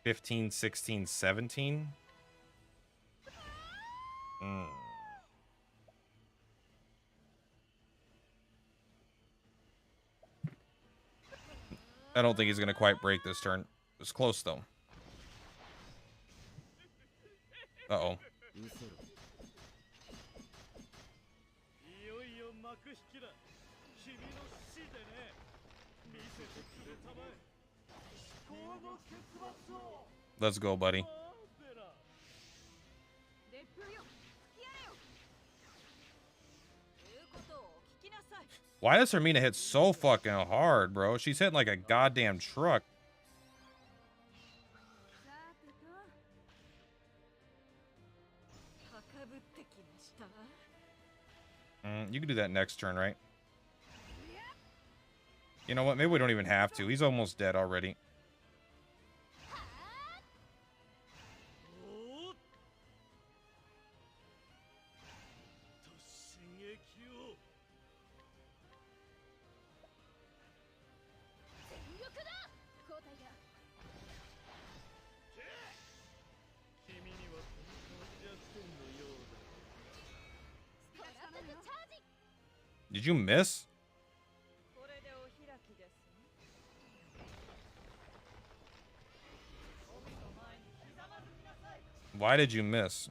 15, 16, 17. I don't think he's going to quite break this turn. It was close, though. Uh-oh. Let's go, buddy. Why does Hermina hit so fucking hard, bro? She's hitting like a goddamn truck. You can do that next turn, right? You know what? Maybe we don't even have to. He's almost dead already. Did you miss? Why did you miss?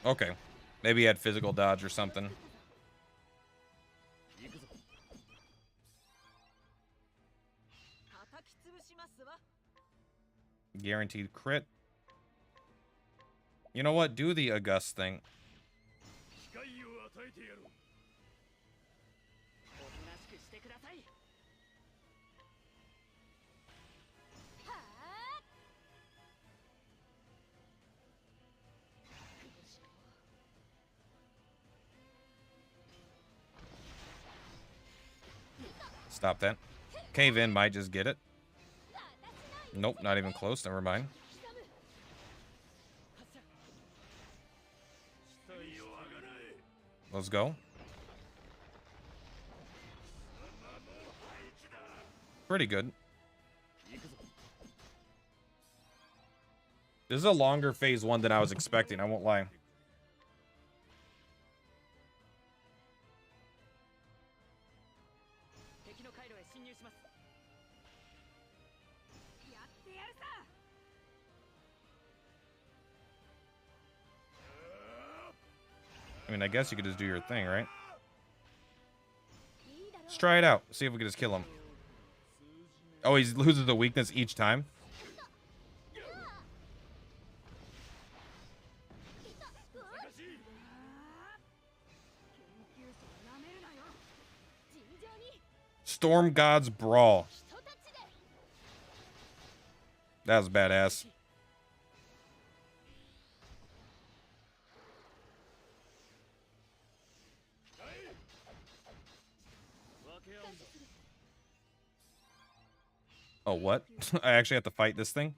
Okay. Maybe he had physical dodge or something. Guaranteed crit. You know what? Do the August thing. Stop that. Cave in might just get it. Nope, not even close. Never mind. Let's go. Pretty good. This is a longer phase 1 than I was expecting, I won't lie. I mean, I guess you could just do your thing, right? Let's try it out. See if we can just kill him. Oh, he loses the weakness each time? Storm God's Brawl. That was badass. Oh, what? I actually have to fight this thing?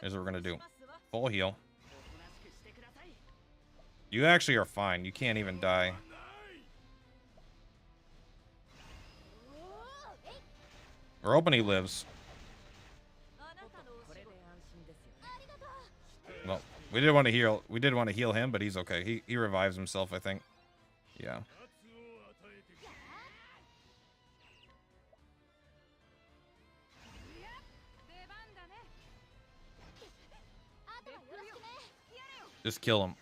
Here's what we're gonna do. Full heal. You actually are fine. You can't even die. We're hoping he lives. Well, we did want to heal. We did want to heal him, but he's okay. He revives himself, I think. Yeah. Just kill him.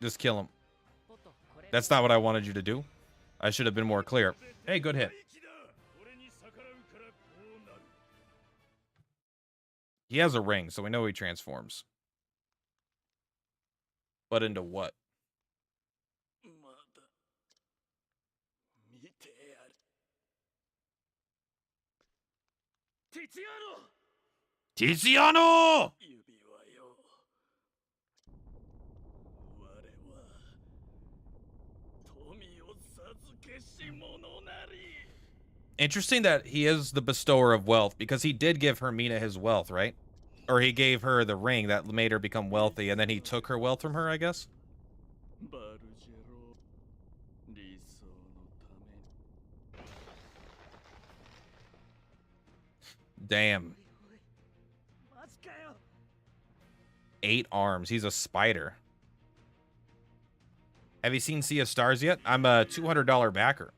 Just kill him. That's not what I wanted you to do. I should have been more clear. Hey, good hit. He has a ring, so we know he transforms. But into what? Tiziano! Interesting that he is the bestower of wealth, because he did give Hermina his wealth, right? Or he gave her the ring that made her become wealthy, and then he took her wealth from her, I guess? Damn. 8 arms. He's a spider. Have you seen Sea of Stars yet? I'm a $200 backer.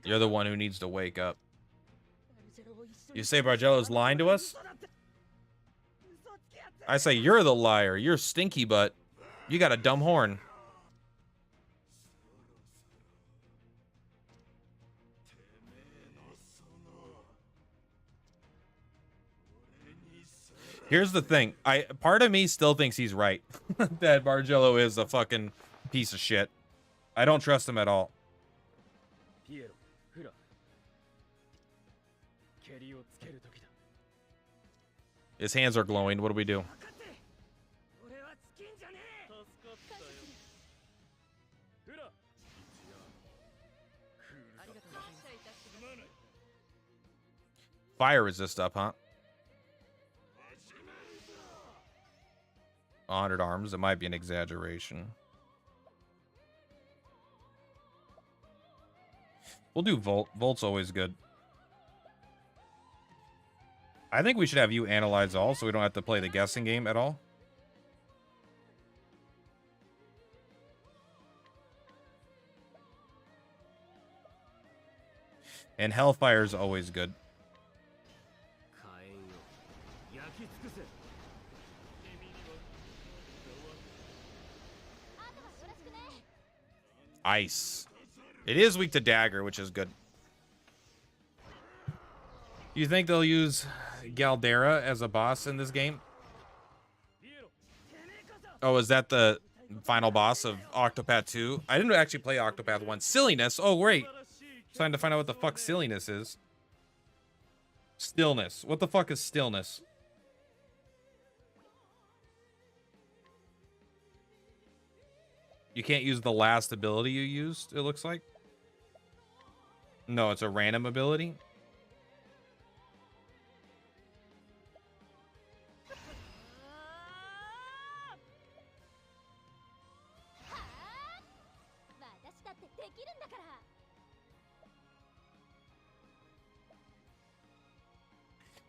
You're the one who needs to wake up. You say Bargello's lying to us? I say you're the liar. You're stinky butt. You got a dumb horn. Here's the thing. Part of me still thinks he's right. That Bargello is a fucking piece of shit. I don't trust him at all. His hands are glowing. What do we do? Fire resist up, huh? 100 arms. It might be an exaggeration. We'll do Volt. Volt's always good. I think we should have you analyze all, so we don't have to play the guessing game at all. And Hellfire is always good. Ice. It is weak to dagger, which is good. You think they'll use Galdera as a boss in this game? Oh, is that the final boss of Octopath 2? I didn't actually play Octopath 1. Silliness. Oh, great. Trying to find out what the fuck silliness is. Stillness. What the fuck is stillness? You can't use the last ability you used, it looks like. No, it's a random ability.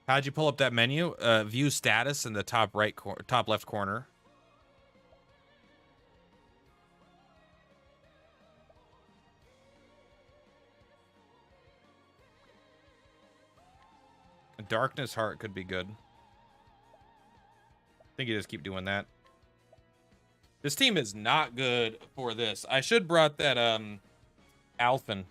How'd you pull up that menu? View status in the top left corner. Darkness Heart could be good. I think you just keep doing that. This team is not good for this. I should brought that Alphen.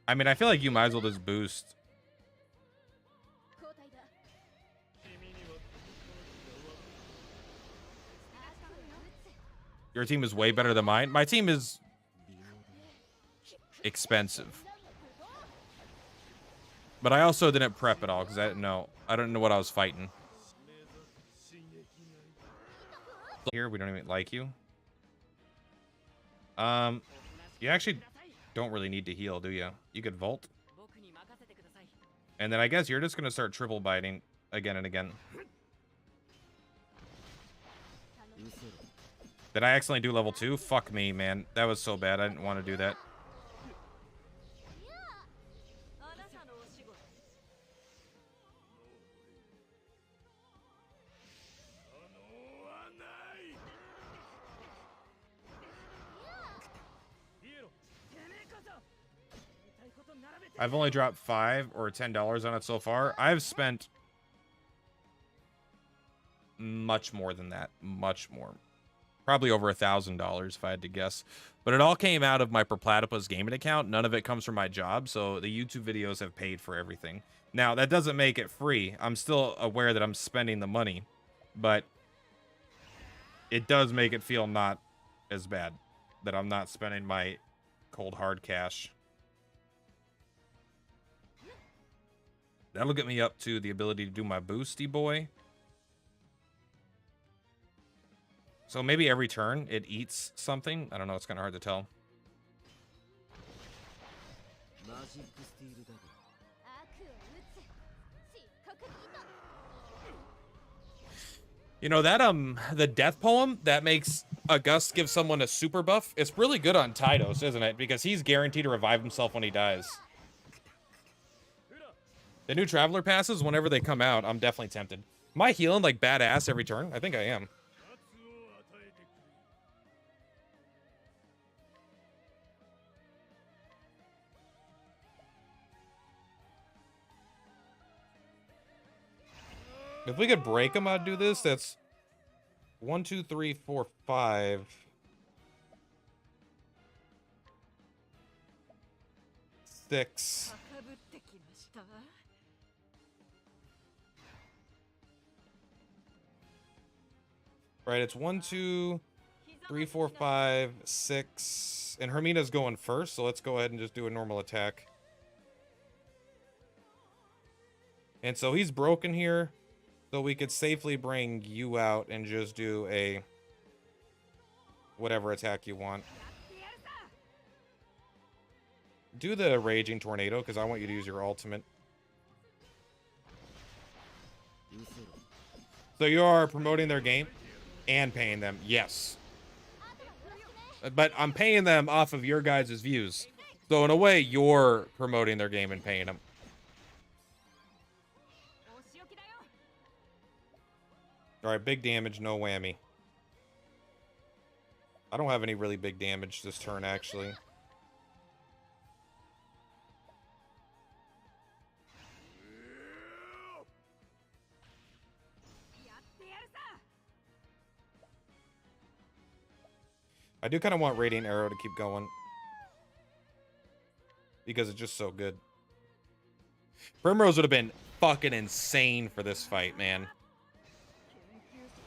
I mean, I feel like you might as well just boost. Your team is way better than mine. My team is expensive. But I also didn't prep at all because I didn't know. I don't know what I was fighting. Here, we don't even like you. You actually don't really need to heal, do you? You could Volt. And then I guess you're just going to start triple biting again and again. Did I accidentally do level 2? Fuck me, man. That was so bad. I didn't want to do that. I've only dropped $5 or $10 on it so far. I've spent much more than that. Much more. Probably over $1,000 if I had to guess. But it all came out of my Platypus gaming account. None of it comes from my job, so the YouTube videos have paid for everything. Now, that doesn't make it free. I'm still aware that I'm spending the money, but it does make it feel not as bad that I'm not spending my cold hard cash. That'll get me up to the ability to do my boosty boy. So maybe every turn it eats something. I don't know. It's kind of hard to tell. You know that the death poem that makes a gust give someone a super buff. It's really good on Tydos, isn't it? Because he's guaranteed to revive himself when he dies. The new Traveler passes, whenever they come out, I'm definitely tempted. Am I healing like badass every turn? I think I am. If we could break them, I'd do this. That's 1, 2, 3, 4, 5. 6. Right, it's 1, 2, 3, 4, 5, 6. And Hermina's going first, so let's go ahead and just do a normal attack. And so he's broken here. So we could safely bring you out and just do a whatever attack you want. Do the Raging Tornado, because I want you to use your ultimate. So you are promoting their game and paying them. Yes. But I'm paying them off of your guys' views. So in a way, you're promoting their game and paying them. Alright, big damage, no whammy. I don't have any really big damage this turn, actually. I do kind of want Radiant Arrow to keep going. Because it's just so good. Primrose would have been fucking insane for this fight, man.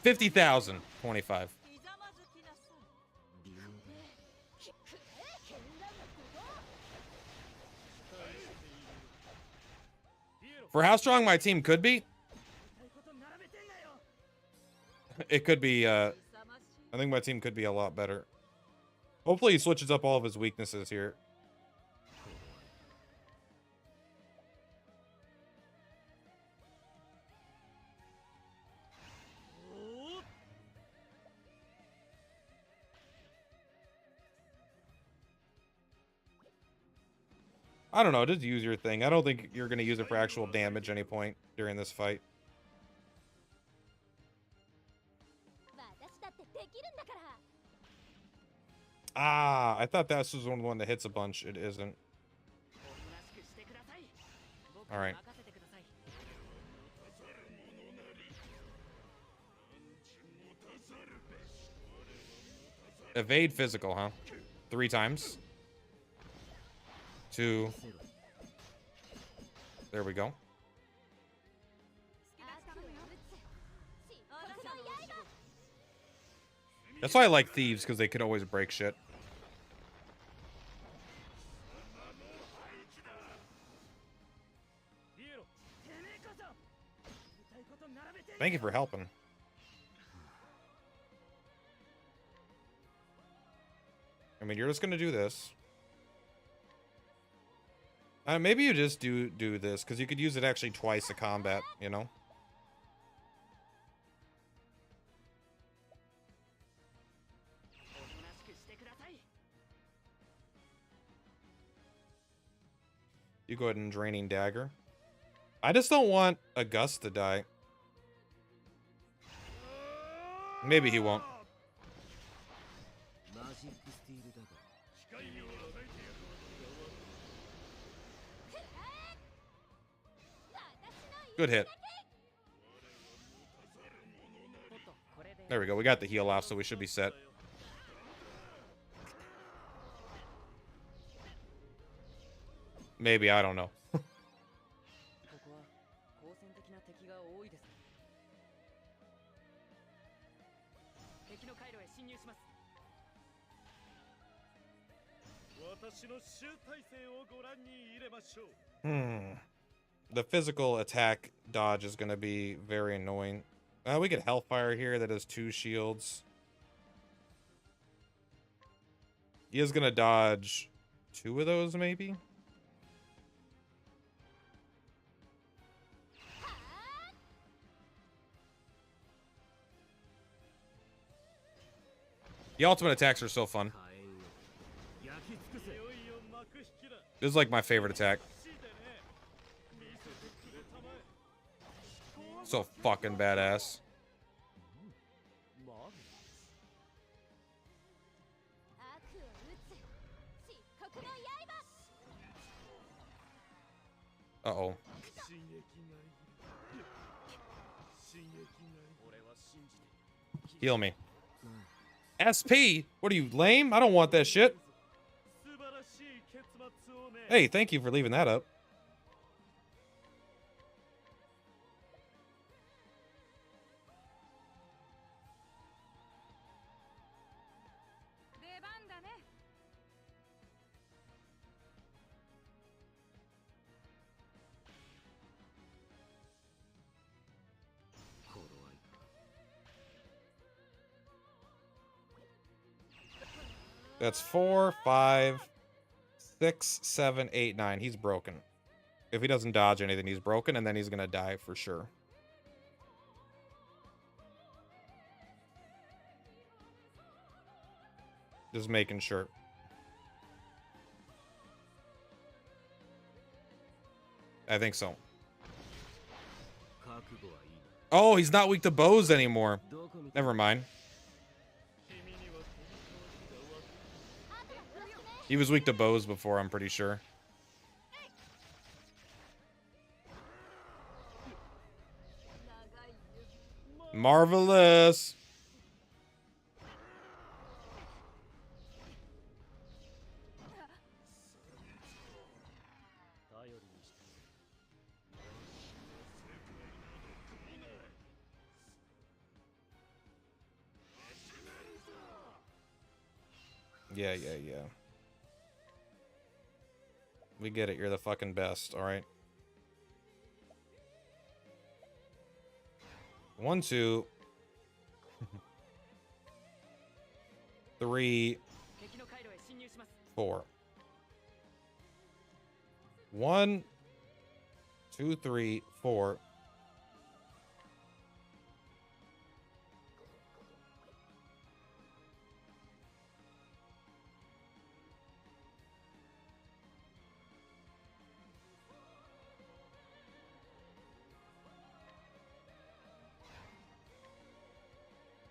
50,000. 25. For how strong my team could be, it could be, I think my team could be a lot better. Hopefully he switches up all of his weaknesses here. I don't know, just use your thing. I don't think you're going to use it for actual damage any point during this fight. Ah, I thought that was one that hits a bunch. It isn't. Alright. Evade physical, huh? 3 times. 2. There we go. That's why I like thieves, because they could always break shit. Thank you for helping. I mean, you're just gonna do this. Maybe you just do this, because you could use it actually twice a combat, you know? You go ahead and Draining Dagger. I just don't want a Gus to die. Maybe he won't. Good hit. There we go. We got the heal off, so we should be set. Maybe, I don't know. The physical attack dodge is going to be very annoying. We get Hellfire here that has 2 shields. He is going to dodge 2 of those, maybe? The ultimate attacks are so fun. This is like my favorite attack. So fucking badass. Uh-oh. Heal me. SP? What are you, lame? I don't want that shit. Hey, thank you for leaving that up. That's 4, 5, 6, 7, 8, 9. He's broken. If he doesn't dodge anything, he's broken, and then he's gonna die for sure. Just making sure. I think so. Oh, he's not weak to bows anymore. Never mind. He was weak to bows before, I'm pretty sure. Marvelous. Yeah. We get it. You're the fucking best, alright? 1, 2. 3. 4. 1, 2, 3, 4.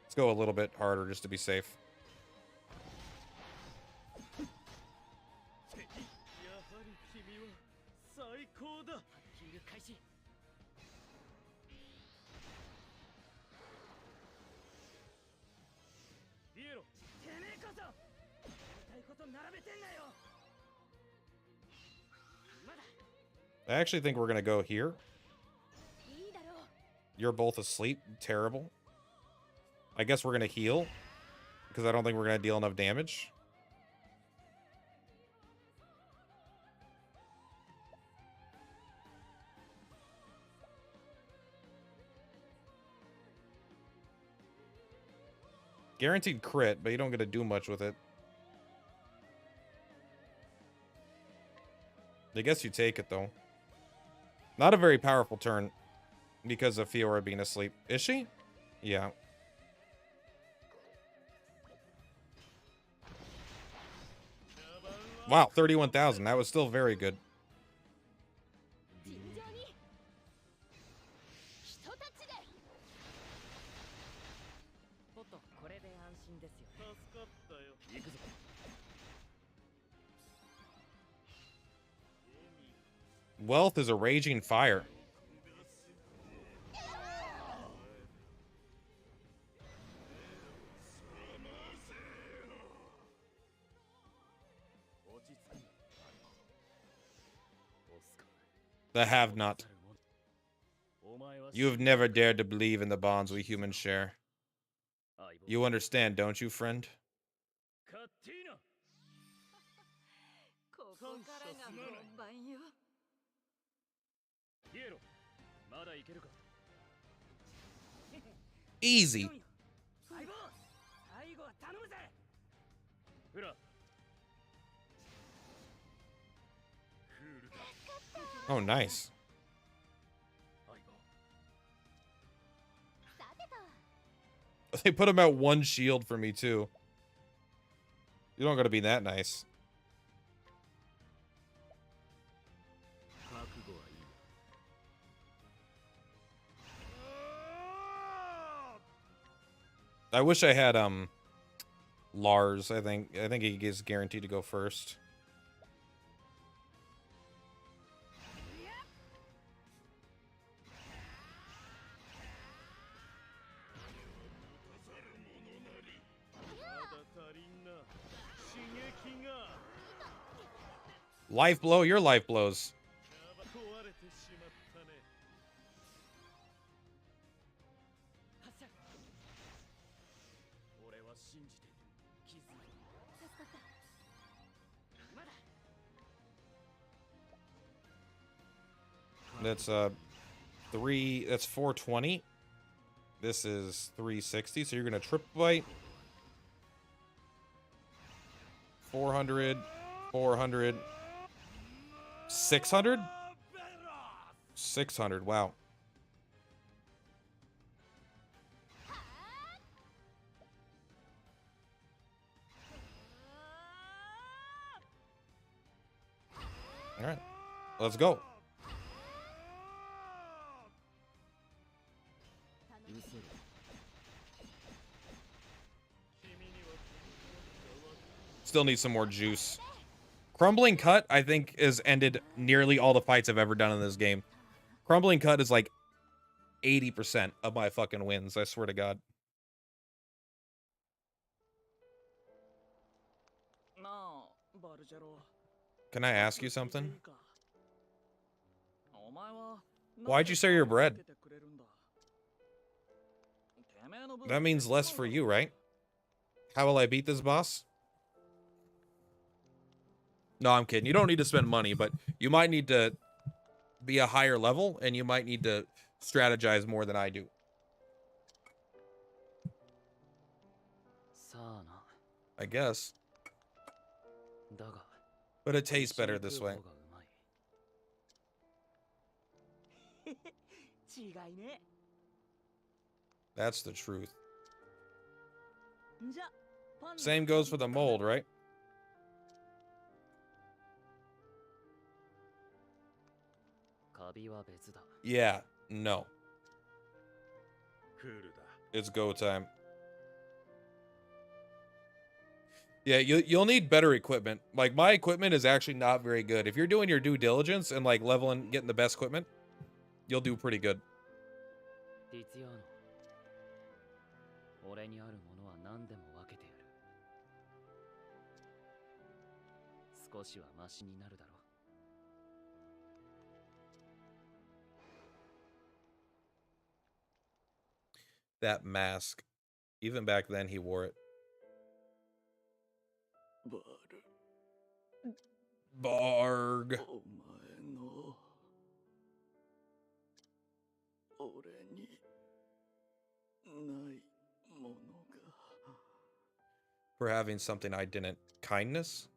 Let's go a little bit harder just to be safe. I actually think we're gonna go here. You're both asleep. Terrible. I guess we're gonna heal, because I don't think we're gonna deal enough damage. Guaranteed crit, but you don't get to do much with it. I guess you take it, though. Not a very powerful turn because of Fiora being asleep. Is she? Yeah. Wow, 31,000. That was still very good. Wealth is a raging fire. The have not. You have never dared to believe in the bonds we humans share. You understand, don't you, friend? Easy. Oh, nice. They put him at 1 shield for me, too. You don't gotta be that nice. I wish I had, Lars, I think he is guaranteed to go first. Life blow, your life blows. That's that's 420. This is 360, so you're gonna triple bite. 400, 400, 600? 600, wow. All right, let's go. Still need some more juice. Crumbling Cut, I think, has ended nearly all the fights I've ever done in this game. Crumbling Cut is like 80% of my fucking wins, I swear to God. Can I ask you something? Why'd you share your bread? That means less for you, right? How will I beat this boss? No, I'm kidding. You don't need to spend money, but you might need to be a higher level, and you might need to strategize more than I do. I guess. But it tastes better this way. That's the truth. Same goes for the mold, right? Yeah, no. It's go time. Yeah, you'll need better equipment. Like, my equipment is actually not very good. If you're doing your due diligence and, like, leveling, getting the best equipment, you'll do pretty good. That mask. Even back then, he wore it. Barg. For having something I didn't. Kindness?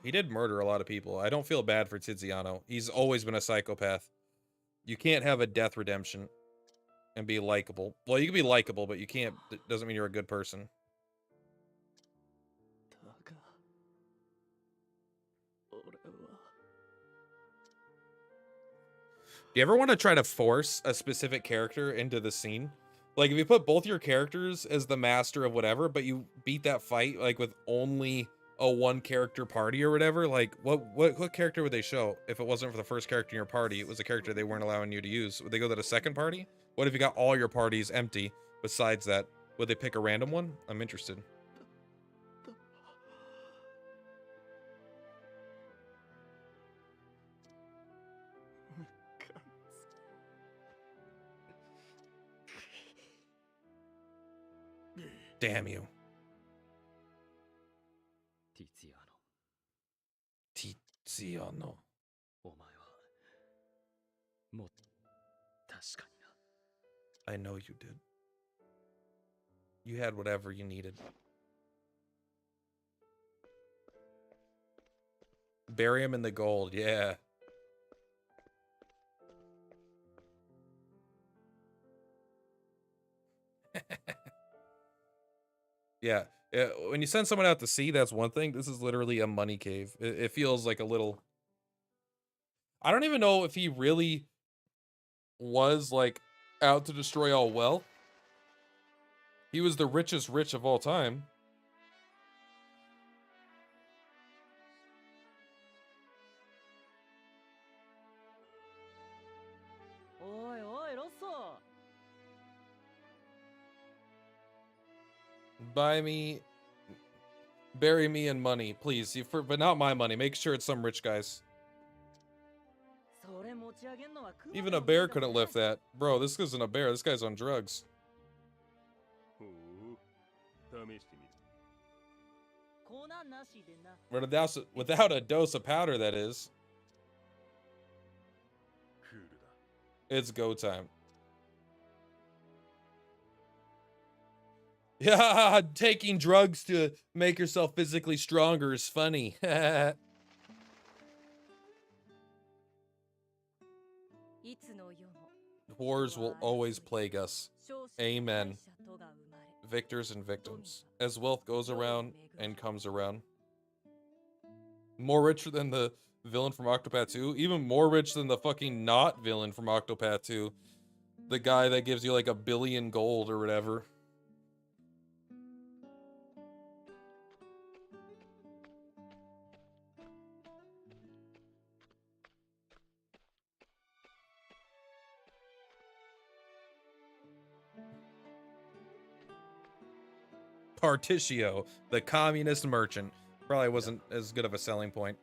He did murder a lot of people. I don't feel bad for Tiziano. He's always been a psychopath. You can't have a death redemption and be likable. Well, you can be likable, but you can't. It doesn't mean you're a good person. Do you ever want to try to force a specific character into the scene? Like, if you put both your characters as the master of whatever, but you beat that fight, like, with only a one-character party or whatever, like, what character would they show if it wasn't for the first character in your party? It was a character they weren't allowing you to use. Would they go to the second party? What if you got all your parties empty besides that? Would they pick a random one? I'm interested. Damn you. Tiziano. I know you did. You had whatever you needed. Bury him in the gold, yeah. Yeah. When you send someone out to sea, that's one thing. This is literally a money cave. It feels like a little... I don't even know if he really was, like, out to destroy all wealth. He was the richest rich of all time. Buy me, bury me in money, please. But not my money. Make sure it's some rich guys. Even a bear couldn't lift that. Bro, this isn't a bear. This guy's on drugs. Without a dose of powder, that is. It's go time. Yeah, taking drugs to make yourself physically stronger is funny. Wars will always plague us. Amen. Victors and victims. As wealth goes around and comes around. More richer than the villain from Octopath 2. Even more rich than the fucking not villain from Octopath 2. The guy that gives you like 1 billion gold or whatever. Partitio, the communist merchant. Probably wasn't as good of a selling point.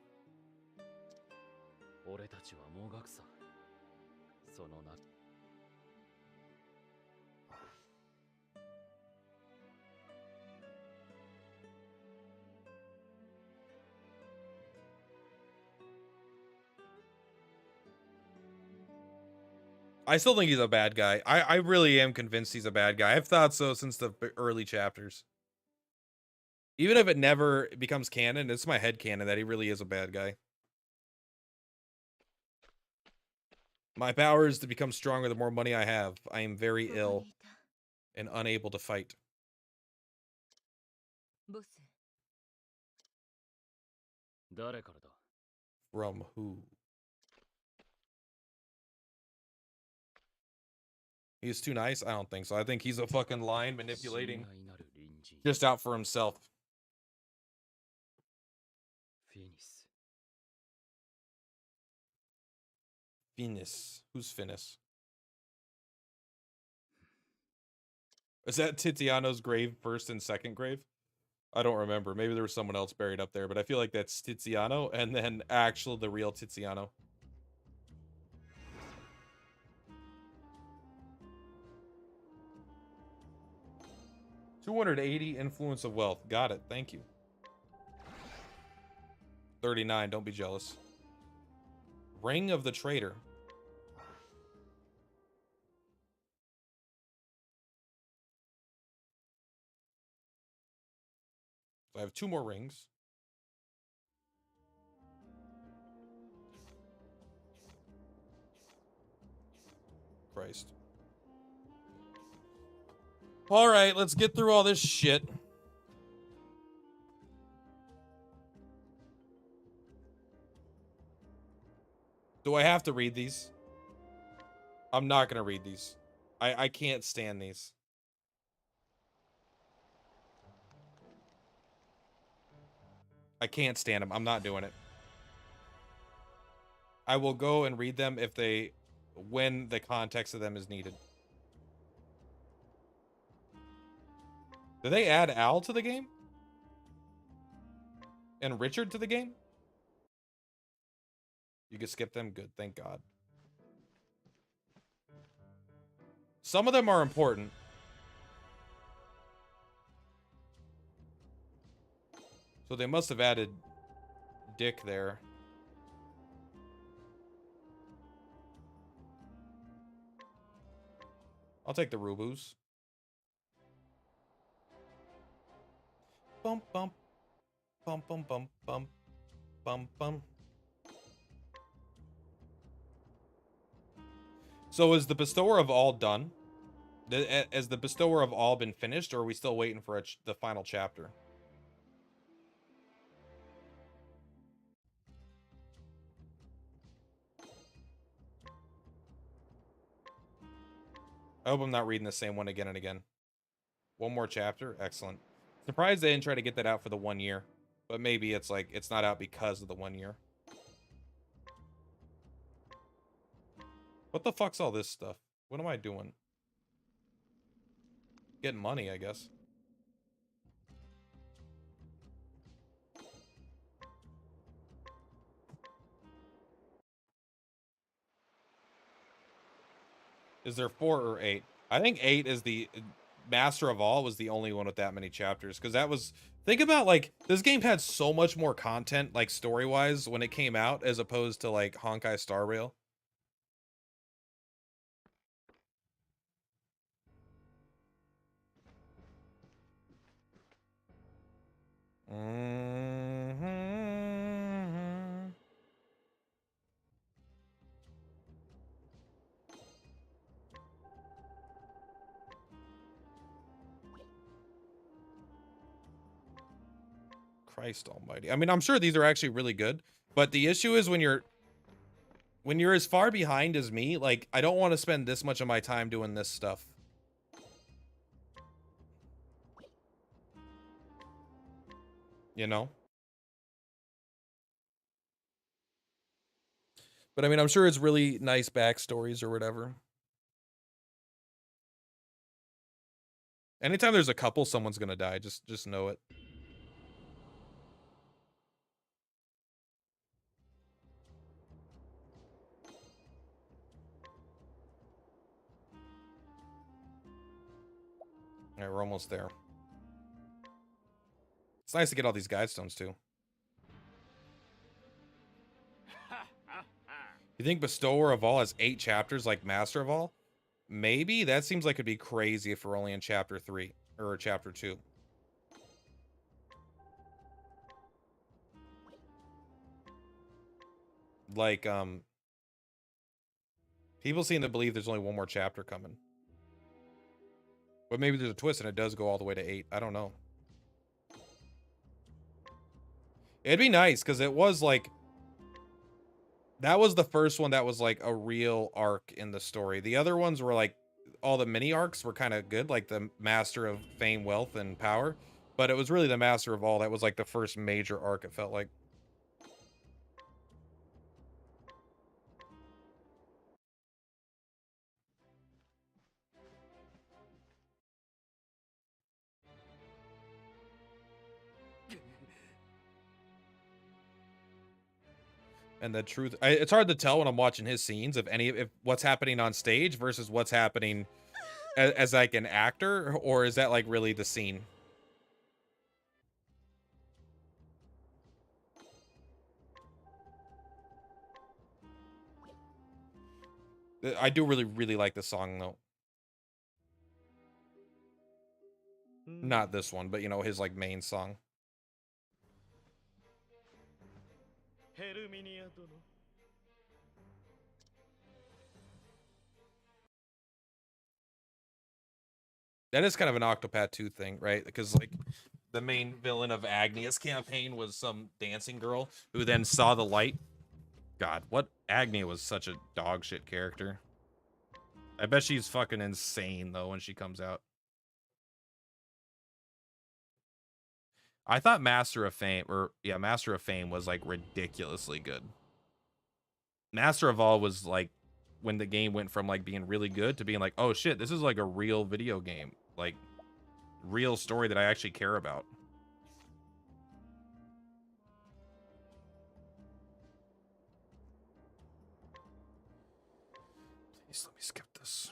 I still think he's a bad guy. I really am convinced he's a bad guy. I've thought so since the early chapters. Even if it never becomes canon, it's my head canon that he really is a bad guy. My power is to become stronger the more money I have. I am very ill and unable to fight. From who? He's too nice? I don't think so. I think he's a fucking lion manipulating. Just out for himself. Finis. Who's Finis? Is that Tiziano's grave, first and second grave? I don't remember. Maybe there was someone else buried up there, but I feel like that's Tiziano and then the real Tiziano. $280 influence of wealth. Got it. Thank you. 39. Don't be jealous. Ring of the Traitor. So I have 2 more rings. Christ. All right, let's get through all this shit. Do I have to read these? I'm not gonna read these. I can't stand these. I can't stand them. I'm not doing it. I will go and read them when the context of them is needed. Did they add Al to the game? And Richard to the game? You can skip them? Good, thank God. Some of them are important. So they must have added Dick there. I'll take the Rubus. Bump, bump. Bump, bump, bump, bump. Bump, bump. So is the Bestower of All done? Has the Bestower of All been finished, or are we still waiting for the final chapter? I hope I'm not reading the same one again and again. One more chapter? Excellent. Surprised they didn't try to get that out for the 1 year. But maybe it's like, it's not out because of the 1 year. What the fuck's all this stuff? What am I doing? Getting money, I guess. Is there 4 or 8? I think 8 is the Master of All was the only one with that many chapters. Because that was... Think about, like, this game had so much more content, like, story-wise, when it came out, as opposed to, like, Honkai Star Rail. Christ almighty. I mean, I'm sure these are actually really good, but the issue is when you're as far behind as me, like, I don't want to spend this much of my time doing this stuff. You know? But I mean, I'm sure it's really nice backstories or whatever. Anytime there's a couple, someone's gonna die. Just know it. All right, we're almost there. It's nice to get all these guide stones too. You think Bestower of All has 8 chapters like Master of All? Maybe. That seems like it'd be crazy if we're only in chapter 3 or chapter 2. Like, people seem to believe there's only 1 more chapter coming. But maybe there's a twist and it does go all the way to 8. I don't know. It'd be nice, because it was like... That was the first one that was like a real arc in the story. The other ones were like... All the mini arcs were kind of good, like the Master of Fame, Wealth, and Power. But it was really the Master of All that was like the first major arc, it felt like. And the truth, it's hard to tell when I'm watching his scenes if what's happening on stage versus what's happening as like an actor, or is that like really the scene? I do really like the song though. Not this one, but you know, his like main song. That is kind of an Octopath 2 thing, right? Because like the main villain of Agnia's campaign was some dancing girl who then saw the light. God, what? Agnia was such a dog shit character. I bet she's fucking insane though when she comes out. I thought Master of Fame, Master of Fame was like ridiculously good. Master of All was like when the game went from like being really good to being like, oh shit, this is like a real video game, like real story that I actually care about. Please let me skip this.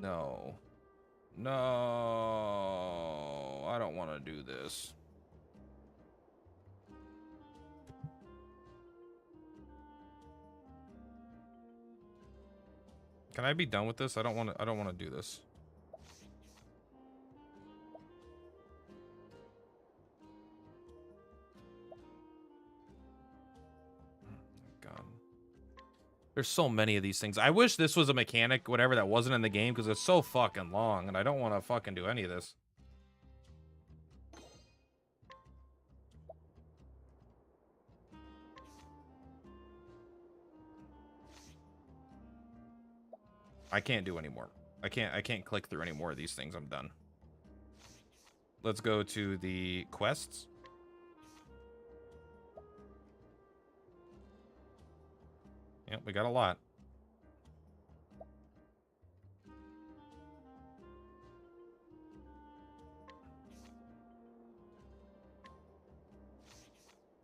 No. No. I don't want to do this. Can I be done with this? I don't want to do this. God. There's so many of these things. I wish this was a mechanic, whatever, that wasn't in the game, because it's so fucking long, and I don't want to fucking do any of this. I can't do anymore. I can't click through any more of these things. I'm done. Let's go to the quests. Yep, we got a lot.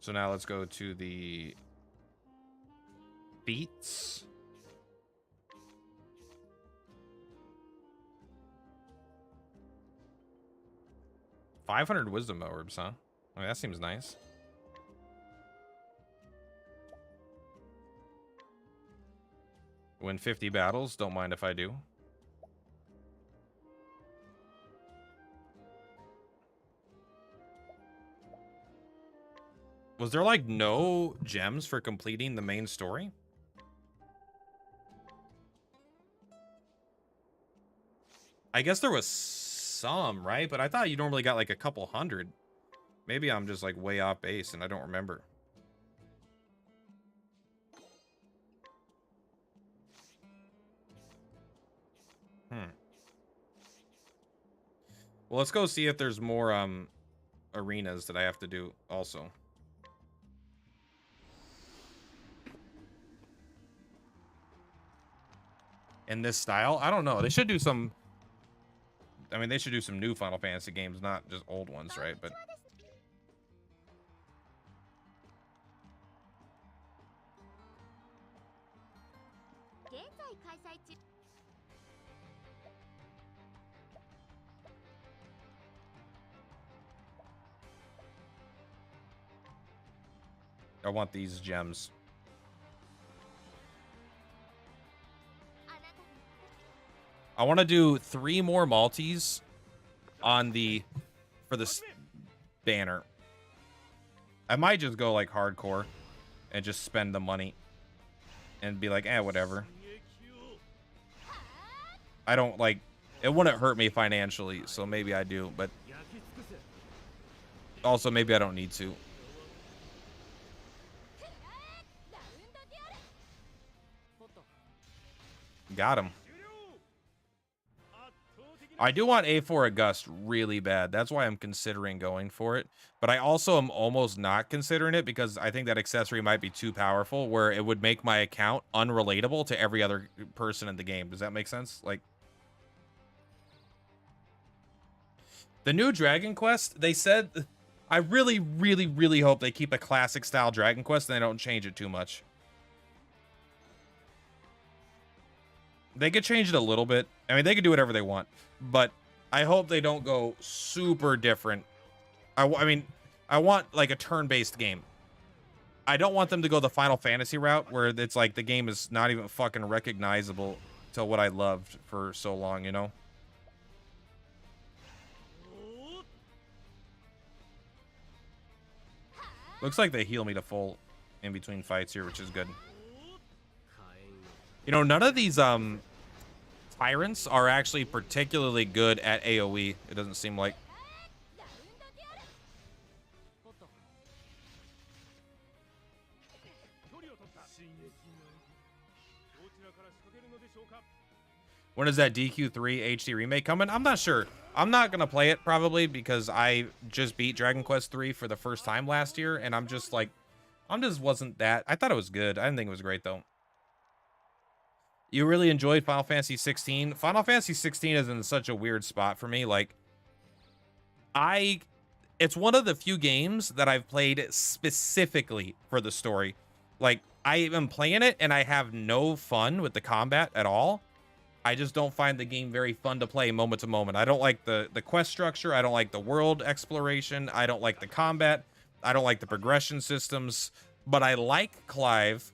So now let's go to the feats. $500 wisdom orbs, huh? I mean, that seems nice. Win 50 battles. Don't mind if I do. Was there like no gems for completing the main story? I guess there was some, right? But I thought you normally got like a couple hundred. Maybe I'm just like way off base and I don't remember. Well, let's go see if there's more arenas that I have to do also. In this style? I don't know. They should do some... I mean, they should do some new Final Fantasy games, not just old ones, right? But... I want these gems. I want to do 3 more Maltese on the for this banner. I might just go like hardcore and just spend the money and be like, whatever. I don't like it. Wouldn't hurt me financially, so maybe I do, but also maybe I don't need to. Got him. I do want A4 August really bad. That's why I'm considering going for it. But I also am almost not considering it because I think that accessory might be too powerful where it would make my account unrelatable to every other person in the game. Does that make sense? Like, the new Dragon Quest, they said... I really, really, really hope they keep a classic style Dragon Quest and they don't change it too much. They could change it a little bit. I mean, they could do whatever they want. But I hope they don't go super different I mean, I want like a turn-based game. I don't want them to go the Final Fantasy route where it's like the game is not even fucking recognizable to what I loved for so long, you know? Looks like they heal me to full in between fights here, which is good. You know, none of these tyrants are actually particularly good at AoE, it doesn't seem like. When is that DQ3 HD remake coming? I'm not sure. I'm not going to play it probably because I just beat Dragon Quest 3 for the first time last year. And I'm just like, wasn't that. I thought it was good. I didn't think it was great though. You really enjoyed Final Fantasy 16? Final Fantasy 16 is in such a weird spot for me. Like, it's one of the few games that I've played specifically for the story. Like, I am playing it and I have no fun with the combat at all. I just don't find the game very fun to play moment to moment. I don't like the quest structure. I don't like the world exploration. I don't like the combat. I don't like the progression systems. But I like Clive,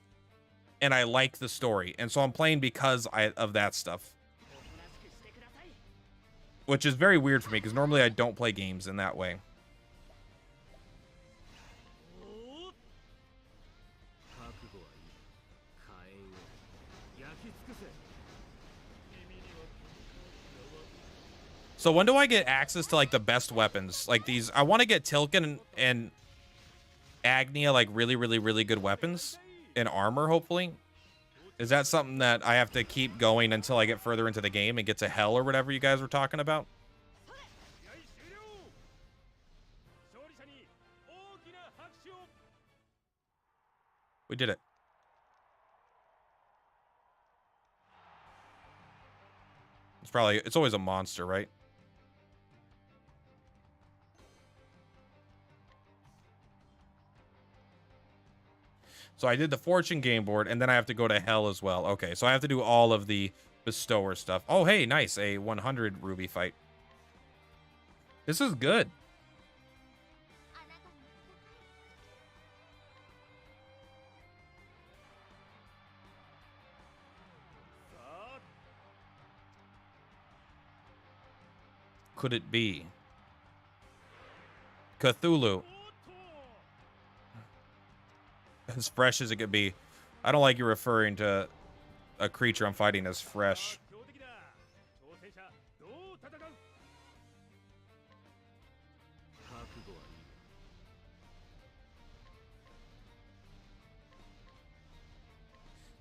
and I like the story. And so I'm playing because of that stuff. Which is very weird for me, because normally I don't play games in that way. So when do I get access to like the best weapons? Like these, I want to get Tilkin and Agnia like really good weapons and armor, hopefully. Is that something that I have to keep going until I get further into the game and get to hell or whatever you guys were talking about? We did it. It's always a monster, right? So I did the Fortune game board, and then I have to go to Hell as well. Okay, so I have to do all of the Bestower stuff. Oh, hey, nice. A 100 Ruby fight. This is good. Could it be? Cthulhu. As fresh as it could be. I don't like you referring to a creature I'm fighting as fresh.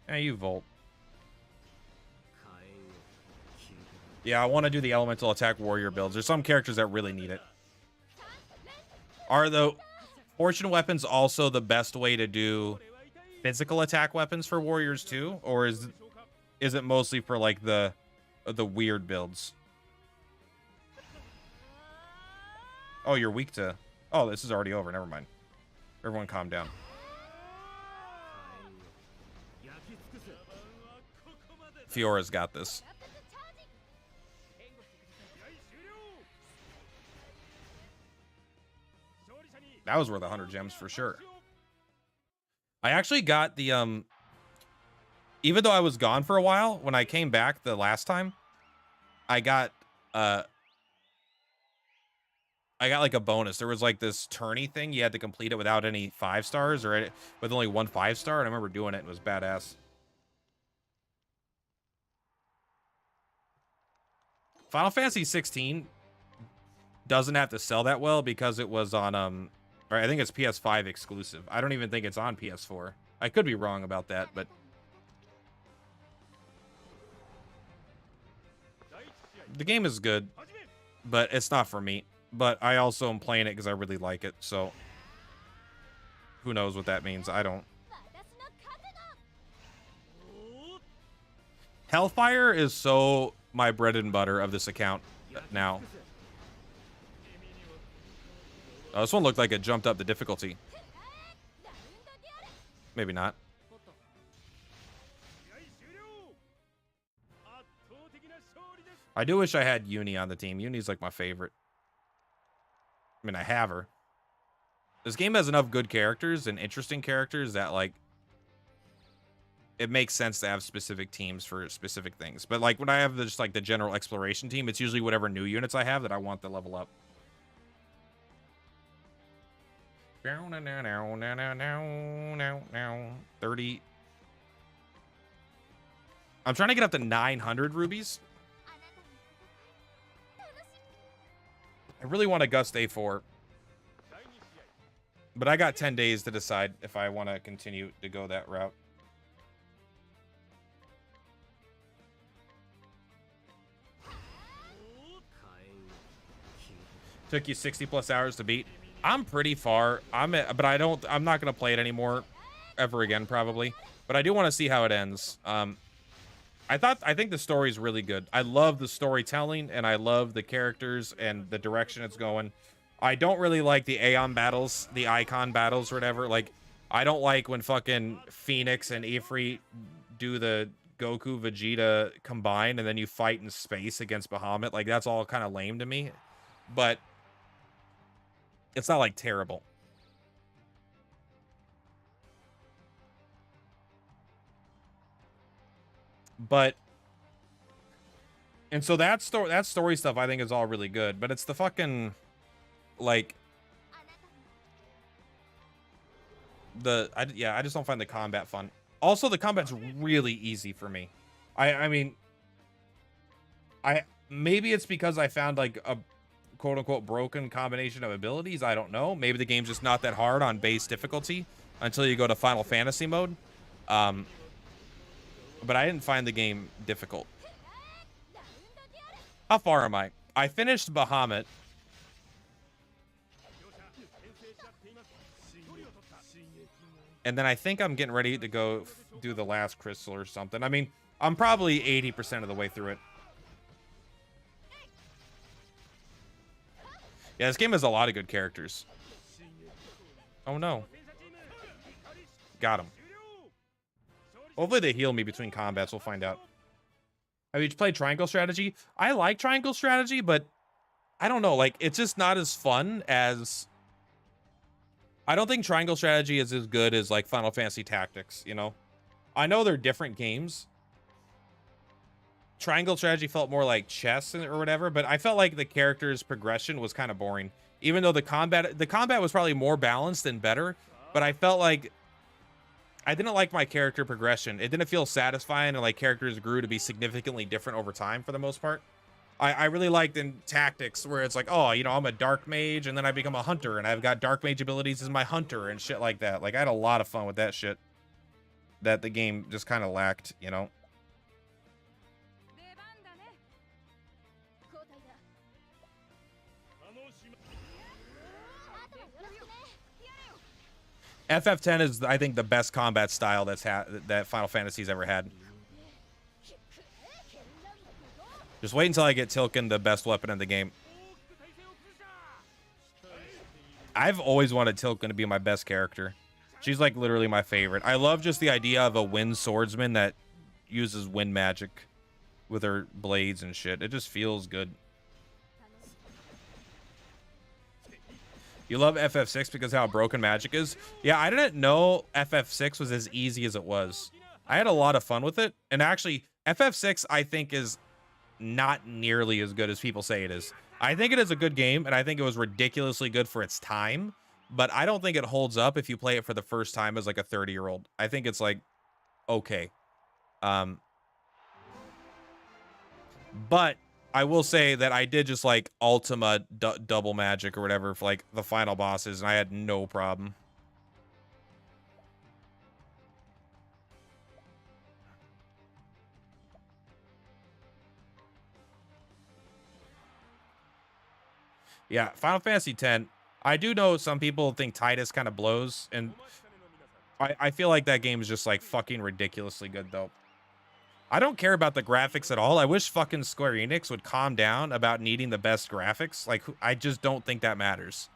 Hey, you Volt. Yeah, I want to do the elemental attack warrior builds. There's some characters that really need it. Are the fortune weapons also the best way to do physical attack weapons for warriors too, or is it mostly for like the weird builds? Oh, you're weak to. Oh, this is already over. Never mind. Everyone, calm down. Fiora's got this. That was worth 100 gems for sure. I actually got the even though I was gone for a while, when I came back the last time, I got like a bonus. There was like this tourney thing. You had to complete it without any 5 stars or with only 1 5-star, and I remember doing it. It was badass. Final Fantasy 16 doesn't have to sell that well because it was on I think it's PS5 exclusive. I don't even think it's on PS4. I could be wrong about that, but the game is good, but it's not for me. But I also am playing it because I really like it, so who knows what that means. I don't. Hellfire is so my bread and butter of this account now. Oh, this one looked like it jumped up the difficulty. Maybe not. I do wish I had Uni on the team. Uni's like my favorite. I mean, I have her. This game has enough good characters and interesting characters that, like, it makes sense to have specific teams for specific things. But, like, when I have just, like, the general exploration team, it's usually whatever new units I have that I want to level up. 30. I'm trying to get up to 900 rubies. I really want a Gust A4. But I got 10 days to decide if I want to continue to go that route. Took you 60 plus hours to beat. I'm pretty far. I'm not gonna play it anymore ever again, probably. But I do want to see how it ends. I think the story is really good. I love the storytelling and I love the characters and the direction it's going. I don't really like the Aeon battles, the icon battles or whatever. Like, I don't like when fucking Phoenix and Ifrit do the Goku Vegeta combine and then you fight in space against Bahamut. Like, that's all kind of lame to me. But it's not like terrible. But and so that story stuff I think is all really good, but it's the fucking like I just don't find the combat fun. Also, the combat's really easy for me. I mean, maybe it's because I found like a quote unquote broken combination of abilities. I don't know. Maybe the game's just not that hard on base difficulty until you go to Final Fantasy mode. But I didn't find the game difficult. How far am I? I finished Bahamut. And then I think I'm getting ready to go do the last crystal or something. I mean, I'm probably 80% of the way through it. Yeah, this game has a lot of good characters. Oh, no. Got him. Hopefully they heal me between combats. We'll find out. Have you played Triangle Strategy? I like Triangle Strategy, but I don't know. Like, it's just not as fun as... I don't think Triangle Strategy is as good as, like, Final Fantasy Tactics, you know? I know they're different games. Triangle Strategy felt more like chess or whatever, but I felt like the character's progression was kind of boring. Even though the combat was probably more balanced and better, but I felt like I didn't like my character progression. It didn't feel satisfying, and like characters grew to be significantly different over time for the most part. I really liked in Tactics where it's like, oh, you know, I'm a dark mage and then I become a hunter and I've got dark mage abilities as my hunter and shit like that. Like, I had a lot of fun with that shit that the game just kind of lacked, you know? FF10 is, I think, the best combat style that Final Fantasy's ever had. Just wait until I get Tilken the best weapon in the game. I've always wanted Tilken to be my best character. She's like literally my favorite. I love just the idea of a wind swordsman that uses wind magic with her blades and shit. It just feels good. You love FF6 because how broken magic is? Yeah, I didn't know FF6 was as easy as it was. I had a lot of fun with it. And actually, FF6, I think, is not nearly as good as people say it is. I think it is a good game, and I think it was ridiculously good for its time. But I don't think it holds up if you play it for the first time as like a 30-year-old. I think it's like, okay. But I will say that I did just like Ultima double magic or whatever for like the final bosses, and I had no problem. Yeah, Final Fantasy X. I do know some people think Titus kind of blows, and I feel like that game is just like fucking ridiculously good though. I don't care about the graphics at all. I wish fucking Square Enix would calm down about needing the best graphics. Like, I just don't think that matters.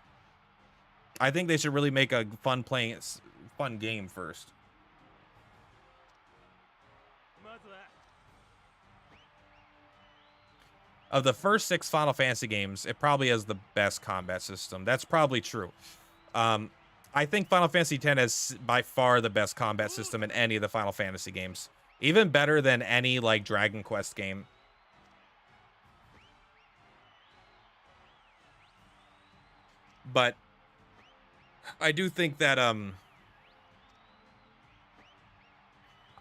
I think they should really make a fun game first. of the first 6 Final Fantasy games, it probably has the best combat system. That's probably true. I think Final Fantasy X has by far the best combat system in any of the Final Fantasy games. Even better than any, like, Dragon Quest game. But I do think that, I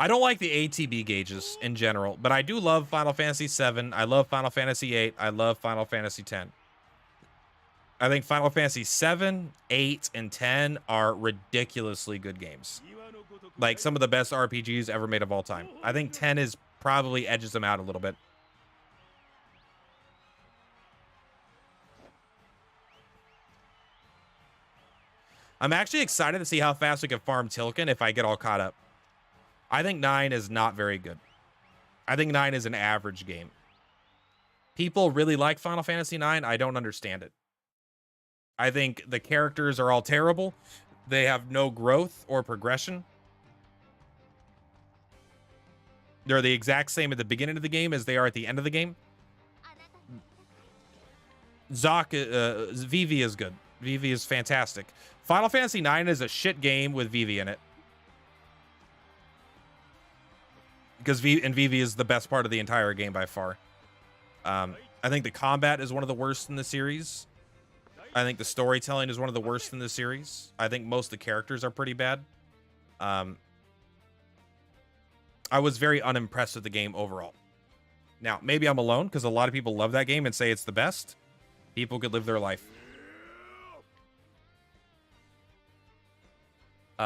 don't like the ATB gauges in general, but I do love Final Fantasy VII. I love Final Fantasy VIII. I love Final Fantasy X. I think Final Fantasy VII, 8, and 10 are ridiculously good games. Like some of the best RPGs ever made of all time. I think 10 is probably edges them out a little bit. I'm actually excited to see how fast we can farm Tilkin if I get all caught up. I think 9 is not very good. I think 9 is an average game. People really like Final Fantasy 9. I don't understand it. I think the characters are all terrible. They have no growth or progression. They're the exact same at the beginning of the game as they are at the end of the game. Vivi is good. Vivi is fantastic. Final Fantasy 9 is a shit game with Vivi in it. Because Vivi is the best part of the entire game by far. I think the combat is one of the worst in the series. I think the storytelling is one of the worst in the series. I think most of the characters are pretty bad. I was very unimpressed with the game overall. Now, maybe I'm alone because a lot of people love that game and say it's the best. People could live their life.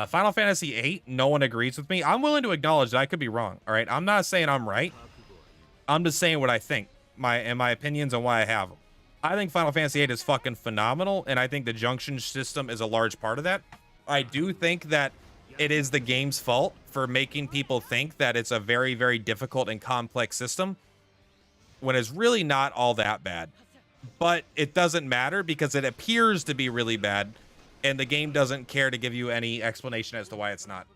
Final Fantasy VIII, no one agrees with me. I'm willing to acknowledge that I could be wrong. All right, I'm not saying I'm right. I'm just saying what I think, my opinions on why I have them. I think Final Fantasy VIII is fucking phenomenal, and I think the junction system is a large part of that. I do think that it is the game's fault for making people think that it's a very, very difficult and complex system when it's really not all that bad. But it doesn't matter because it appears to be really bad, and the game doesn't care to give you any explanation as to why it's not.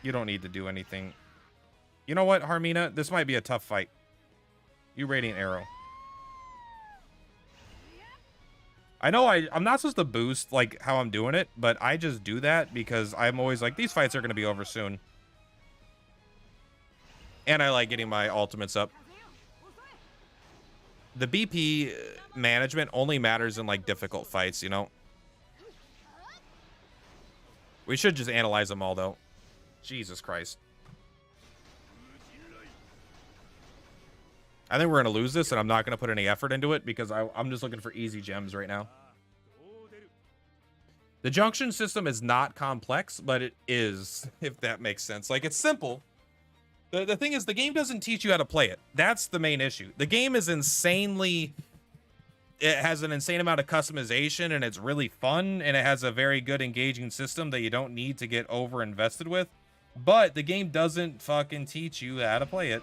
You don't need to do anything. You know what, Hermina? This might be a tough fight. You Radiant Arrow. I know I'm not supposed to boost, like, how I'm doing it, but I just do that because I'm always like, these fights are going to be over soon. And I like getting my ultimates up. The BP management only matters in, like, difficult fights, you know? We should just analyze them all, though. Jesus Christ. I think we're going to lose this, and I'm not going to put any effort into it because I'm just looking for easy gems right now. The junction system is not complex, but it is, if that makes sense. Like, it's simple. The thing is, the game doesn't teach you how to play it. That's the main issue. The game is insanely... It has an insane amount of customization, and it's really fun, and it has a very good engaging system that you don't need to get over-invested with. But the game doesn't fucking teach you how to play it.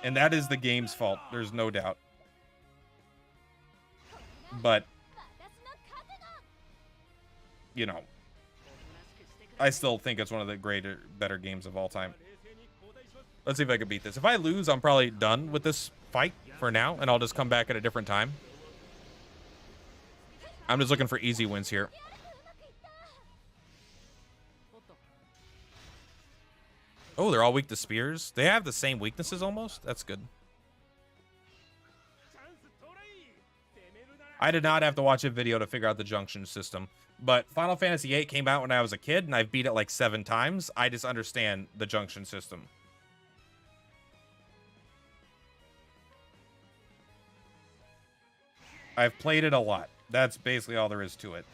And that is the game's fault. There's no doubt. But, you know, I still think it's one of the better games of all time. Let's see if I can beat this. If I lose, I'm probably done with this fight for now, and I'll just come back at a different time. I'm just looking for easy wins here. Oh, they're all weak to spears. They have the same weaknesses almost. That's good. I did not have to watch a video to figure out the junction system. But Final Fantasy VIII came out when I was a kid, and I've beat it like 7 times. I just understand the junction system. I've played it a lot. That's basically all there is to it.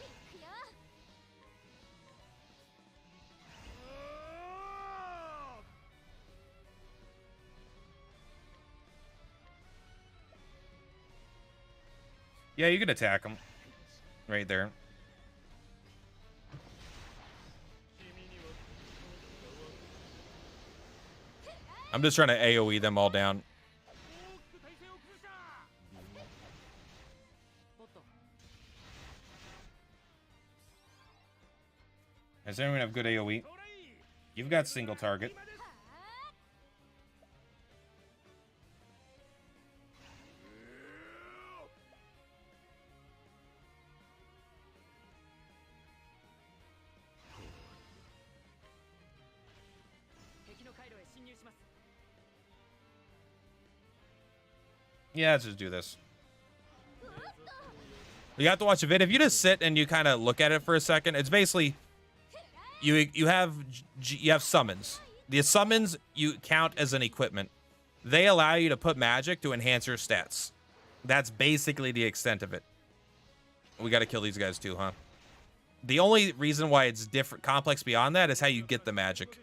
Yeah, you can attack him. Right there. I'm just trying to AoE them all down. Does anyone have good AoE? You've got single target. Yeah, let's just do this. You have to watch a vid. If you just sit and you kind of look at it for a second, it's basically you have summons. The summons you count as an equipment. They allow you to put magic to enhance your stats. That's basically the extent of it. We got to kill these guys too, huh? The only reason why it's different, complex beyond that is how you get the magic.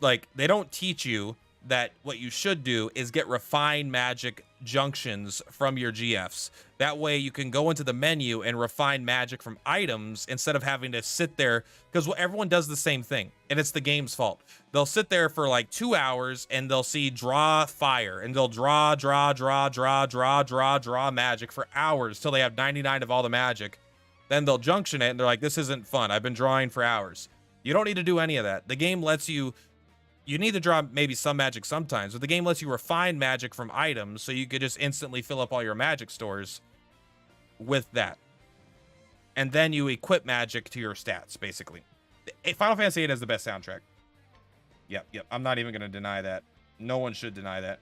Like, they don't teach you that what you should do is get refined magic junctions from your GFs. That way you can go into the menu and refine magic from items instead of having to sit there, because everyone does the same thing, and it's the game's fault. They'll sit there for like 2 hours and they'll see draw fire, and they'll draw magic for hours till they have 99 of all the magic. Then they'll junction it and they're like, this isn't fun. I've been drawing for hours. You don't need to do any of that. The game lets you need to draw maybe some magic sometimes, but the game lets you refine magic from items, so you could just instantly fill up all your magic stores with that. And then you equip magic to your stats, basically. Final Fantasy VIII has the best soundtrack. Yep. I'm not even going to deny that. No one should deny that.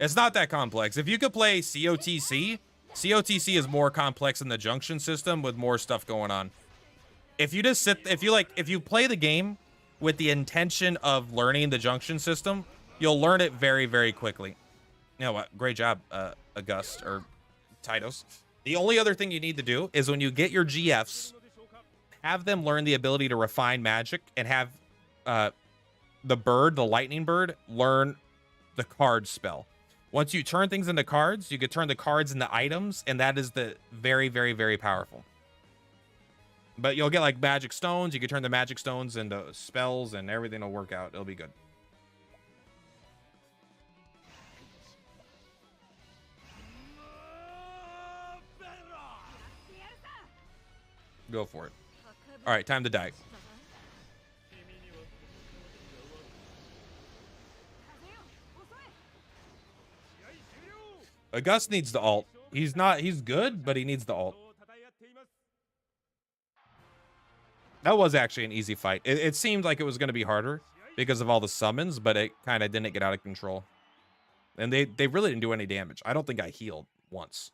It's not that complex. If you could play COTC, COTC is more complex than the junction system with more stuff going on. If you just sit, if you play the game with the intention of learning the junction system, you'll learn it very, very quickly. You know what? Great job, August or Titos. The only other thing you need to do is when you get your GFs, have them learn the ability to refine magic and have the bird, the lightning bird, learn the card spell. Once you turn things into cards, you can turn the cards into items, and that is the very, very, very powerful. But you'll get like magic stones. You can turn the magic stones into spells, and everything will work out. It'll be good. Go for it. All right, time to die. August needs the ult. He's good, but he needs the ult. That was actually an easy fight. It seemed like it was going to be harder because of all the summons, but it kind of didn't get out of control. And they really didn't do any damage. I don't think I healed once.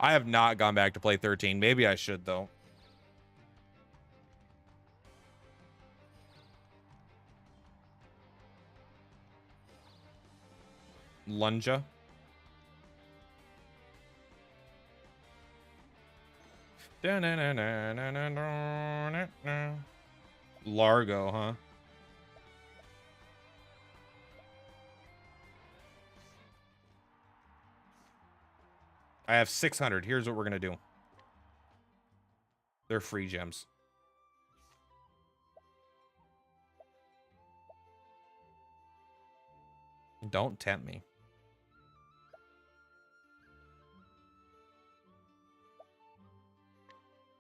I have not gone back to play 13. Maybe I should, though. Lunja. Largo, huh? I have 600. Here's what we're going to do. They're free gems. Don't tempt me.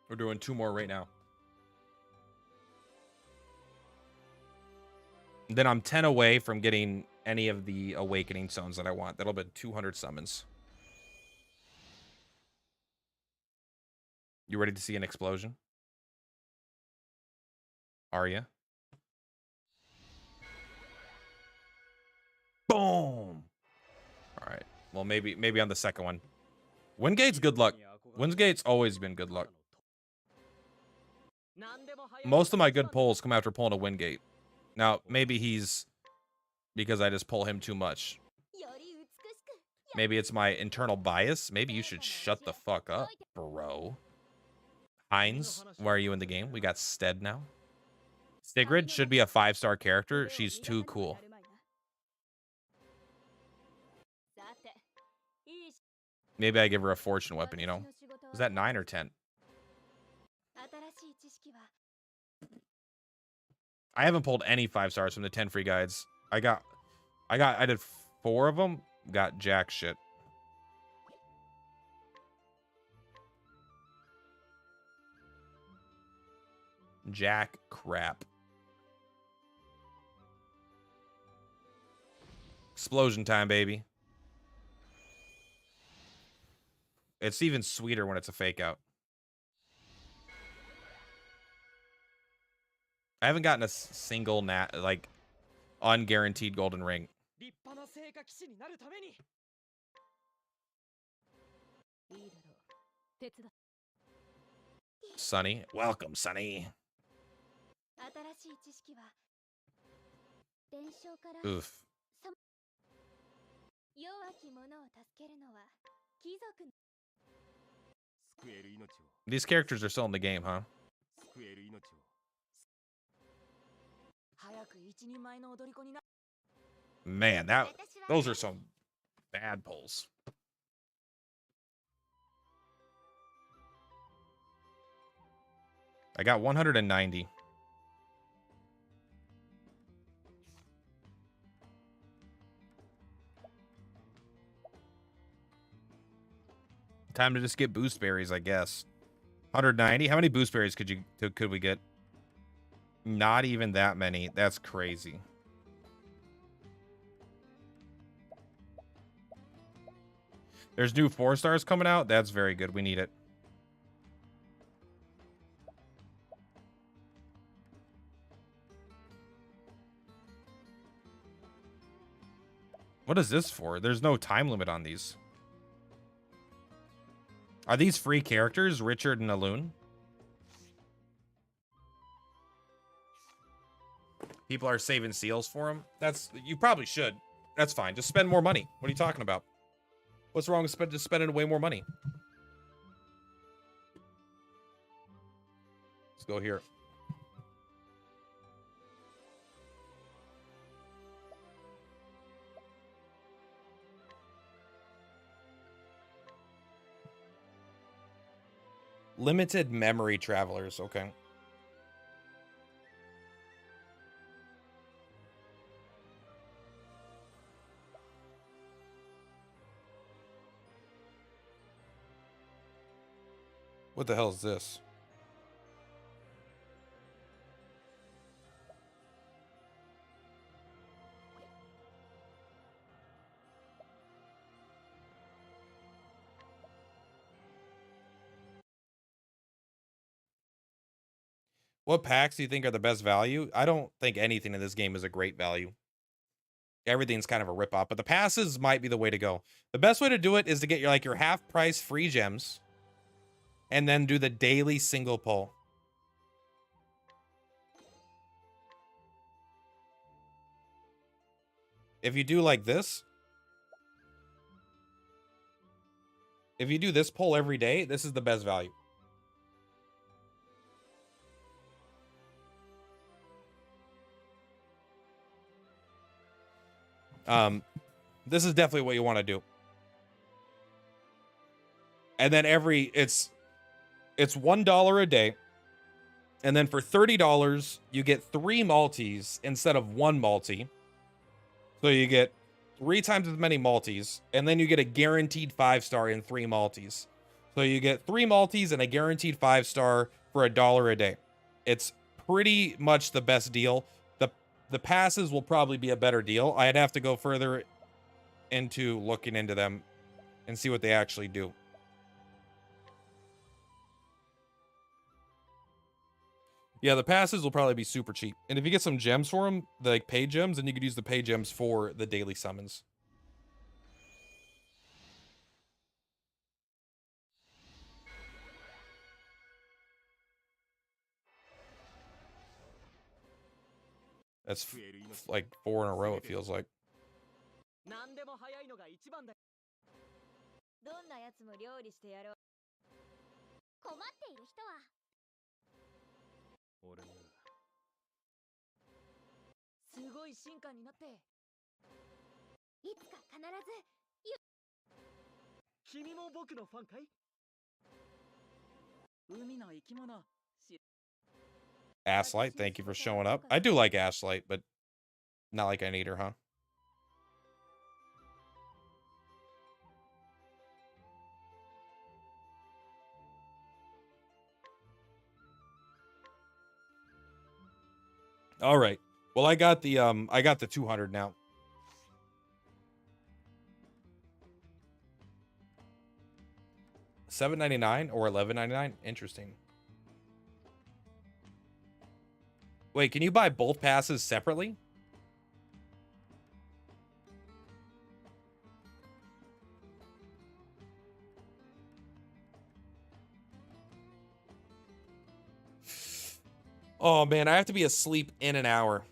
We're doing 2 more right now. Then I'm 10 away from getting any of the awakening stones that I want. That'll be 200 summons. You ready to see an explosion? Are you? Boom! All right. Well, maybe on the second one. Wingate's good luck. Wingate's always been good luck. Most of my good pulls come after pulling a Wingate. Now, maybe he's because I just pull him too much. Maybe it's my internal bias. Maybe you should shut the fuck up, bro. Heinz, why are you in the game? We got Stead now. Sigrid should be a 5-star character. She's too cool. Maybe I give her a fortune weapon, you know? Was that 9 or 10? I haven't pulled any 5-stars from the 10 free guides. I did 4 of them. Got jack shit. Jack crap. Explosion time, baby. It's even sweeter when it's a fake out. I haven't gotten a single like unguaranteed golden ring. Sunny, welcome, Sunny. Oof. These characters are still in the game, huh? Man, those are some bad pulls. I got 190. Time to just get boost berries, I guess. 190. How many boost berries could we get? Not even that many. That's crazy. There's new 4-stars coming out. That's very good. We need it. What is this for? There's no time limit on these. Are these free characters, Richard and Aloon? People are saving seals for them. You probably should. That's fine. Just spend more money. What are you talking about? What's wrong with just spending way more money? Let's go here. Limited memory travelers. Okay. What the hell is this? What packs do you think are the best value? I don't think anything in this game is a great value. Everything's kind of a rip-off, but the passes might be the way to go. The best way to do it is to get your half-price free gems and then do the daily single pull. If you do like this, if you do this pull every day, this is the best value. This is definitely what you want to do. And then it's $1 a day. And then for $30, you get 3 multis instead of 1 multi. So you get 3 times as many multis, and then you get a guaranteed 5-star in 3 multis. So you get 3 multis and a guaranteed 5-star for $1 a day. It's pretty much the best deal. The passes will probably be a better deal. I'd have to go further into looking into them and see what they actually do. Yeah, the passes will probably be super cheap. And if you get some gems for them, like pay gems, then you could use the pay gems for the daily summons. That's like 4 in a row, it feels like. Asslight, thank you for showing up. I do like Asslight, but not like I need her, huh? All right. Well, I got the 200 now. $7.99 or $11.99. Interesting. Wait, can you buy both passes separately? Oh man, I have to be asleep in an hour.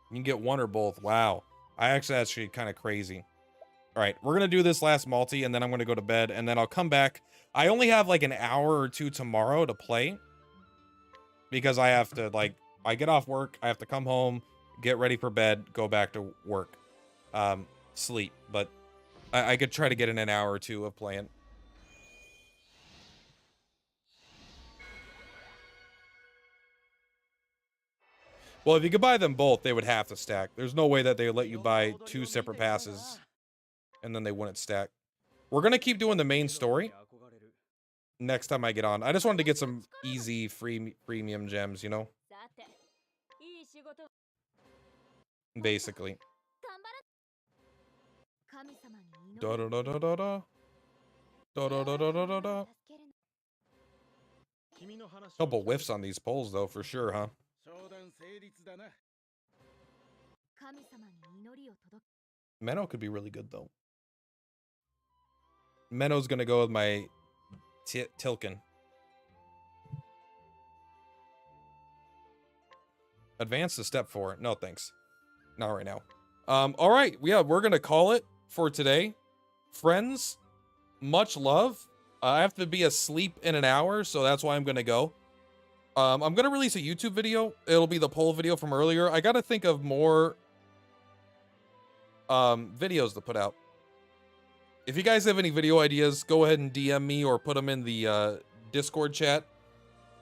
You can get one or both. Wow. Actually kind of crazy. All right, we're going to do this last multi, and then I'm going to go to bed, and then I'll come back. I only have like an hour or two tomorrow to play. Because I have to, like, I get off work, I have to come home, get ready for bed, go back to work. Sleep. But I could try to get in an hour or two of playing. Well, if you could buy them both, they would have to stack. There's no way that they would let you buy two separate passes and then they wouldn't stack. We're going to keep doing the main story next time I get on. I just wanted to get some easy premium gems, you know? Basically. Da da da da da da. Da da da da da da da. Couple whiffs on these poles though, for sure, huh? Menno could be really good though. Menno's gonna go with my Tilkin. Advance to step 4. No thanks. Not right now. All right, yeah, we're gonna call it for today. Friends, much love. I have to be asleep in an hour, so that's why I'm gonna go. I'm gonna release a YouTube video. It'll be the poll video from earlier. I gotta think of more videos to put out. If you guys have any video ideas, go ahead and DM me or put them in the Discord chat.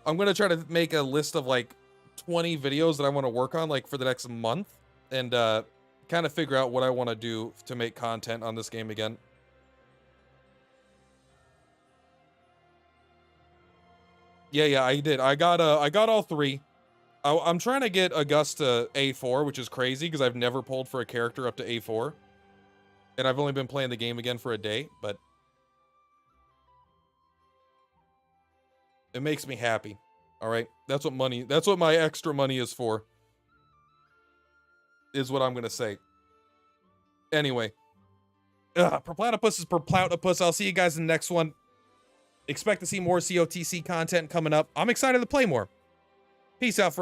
I'm gonna try to make a list of like 20 videos that I want to work on like for the next month and kind of figure out what I want to do to make content on this game again. Yeah, I did. I got all 3. I'm trying to get Augusta A4, which is crazy because I've never pulled for a character up to A4. And I've only been playing the game again for a day, but it makes me happy. All right, that's what my extra money is for. Is what I'm gonna say. Anyway, Perplatypus is Perplatypus. I'll see you guys in the next one. Expect to see more COTC content coming up. I'm excited to play more. Peace out.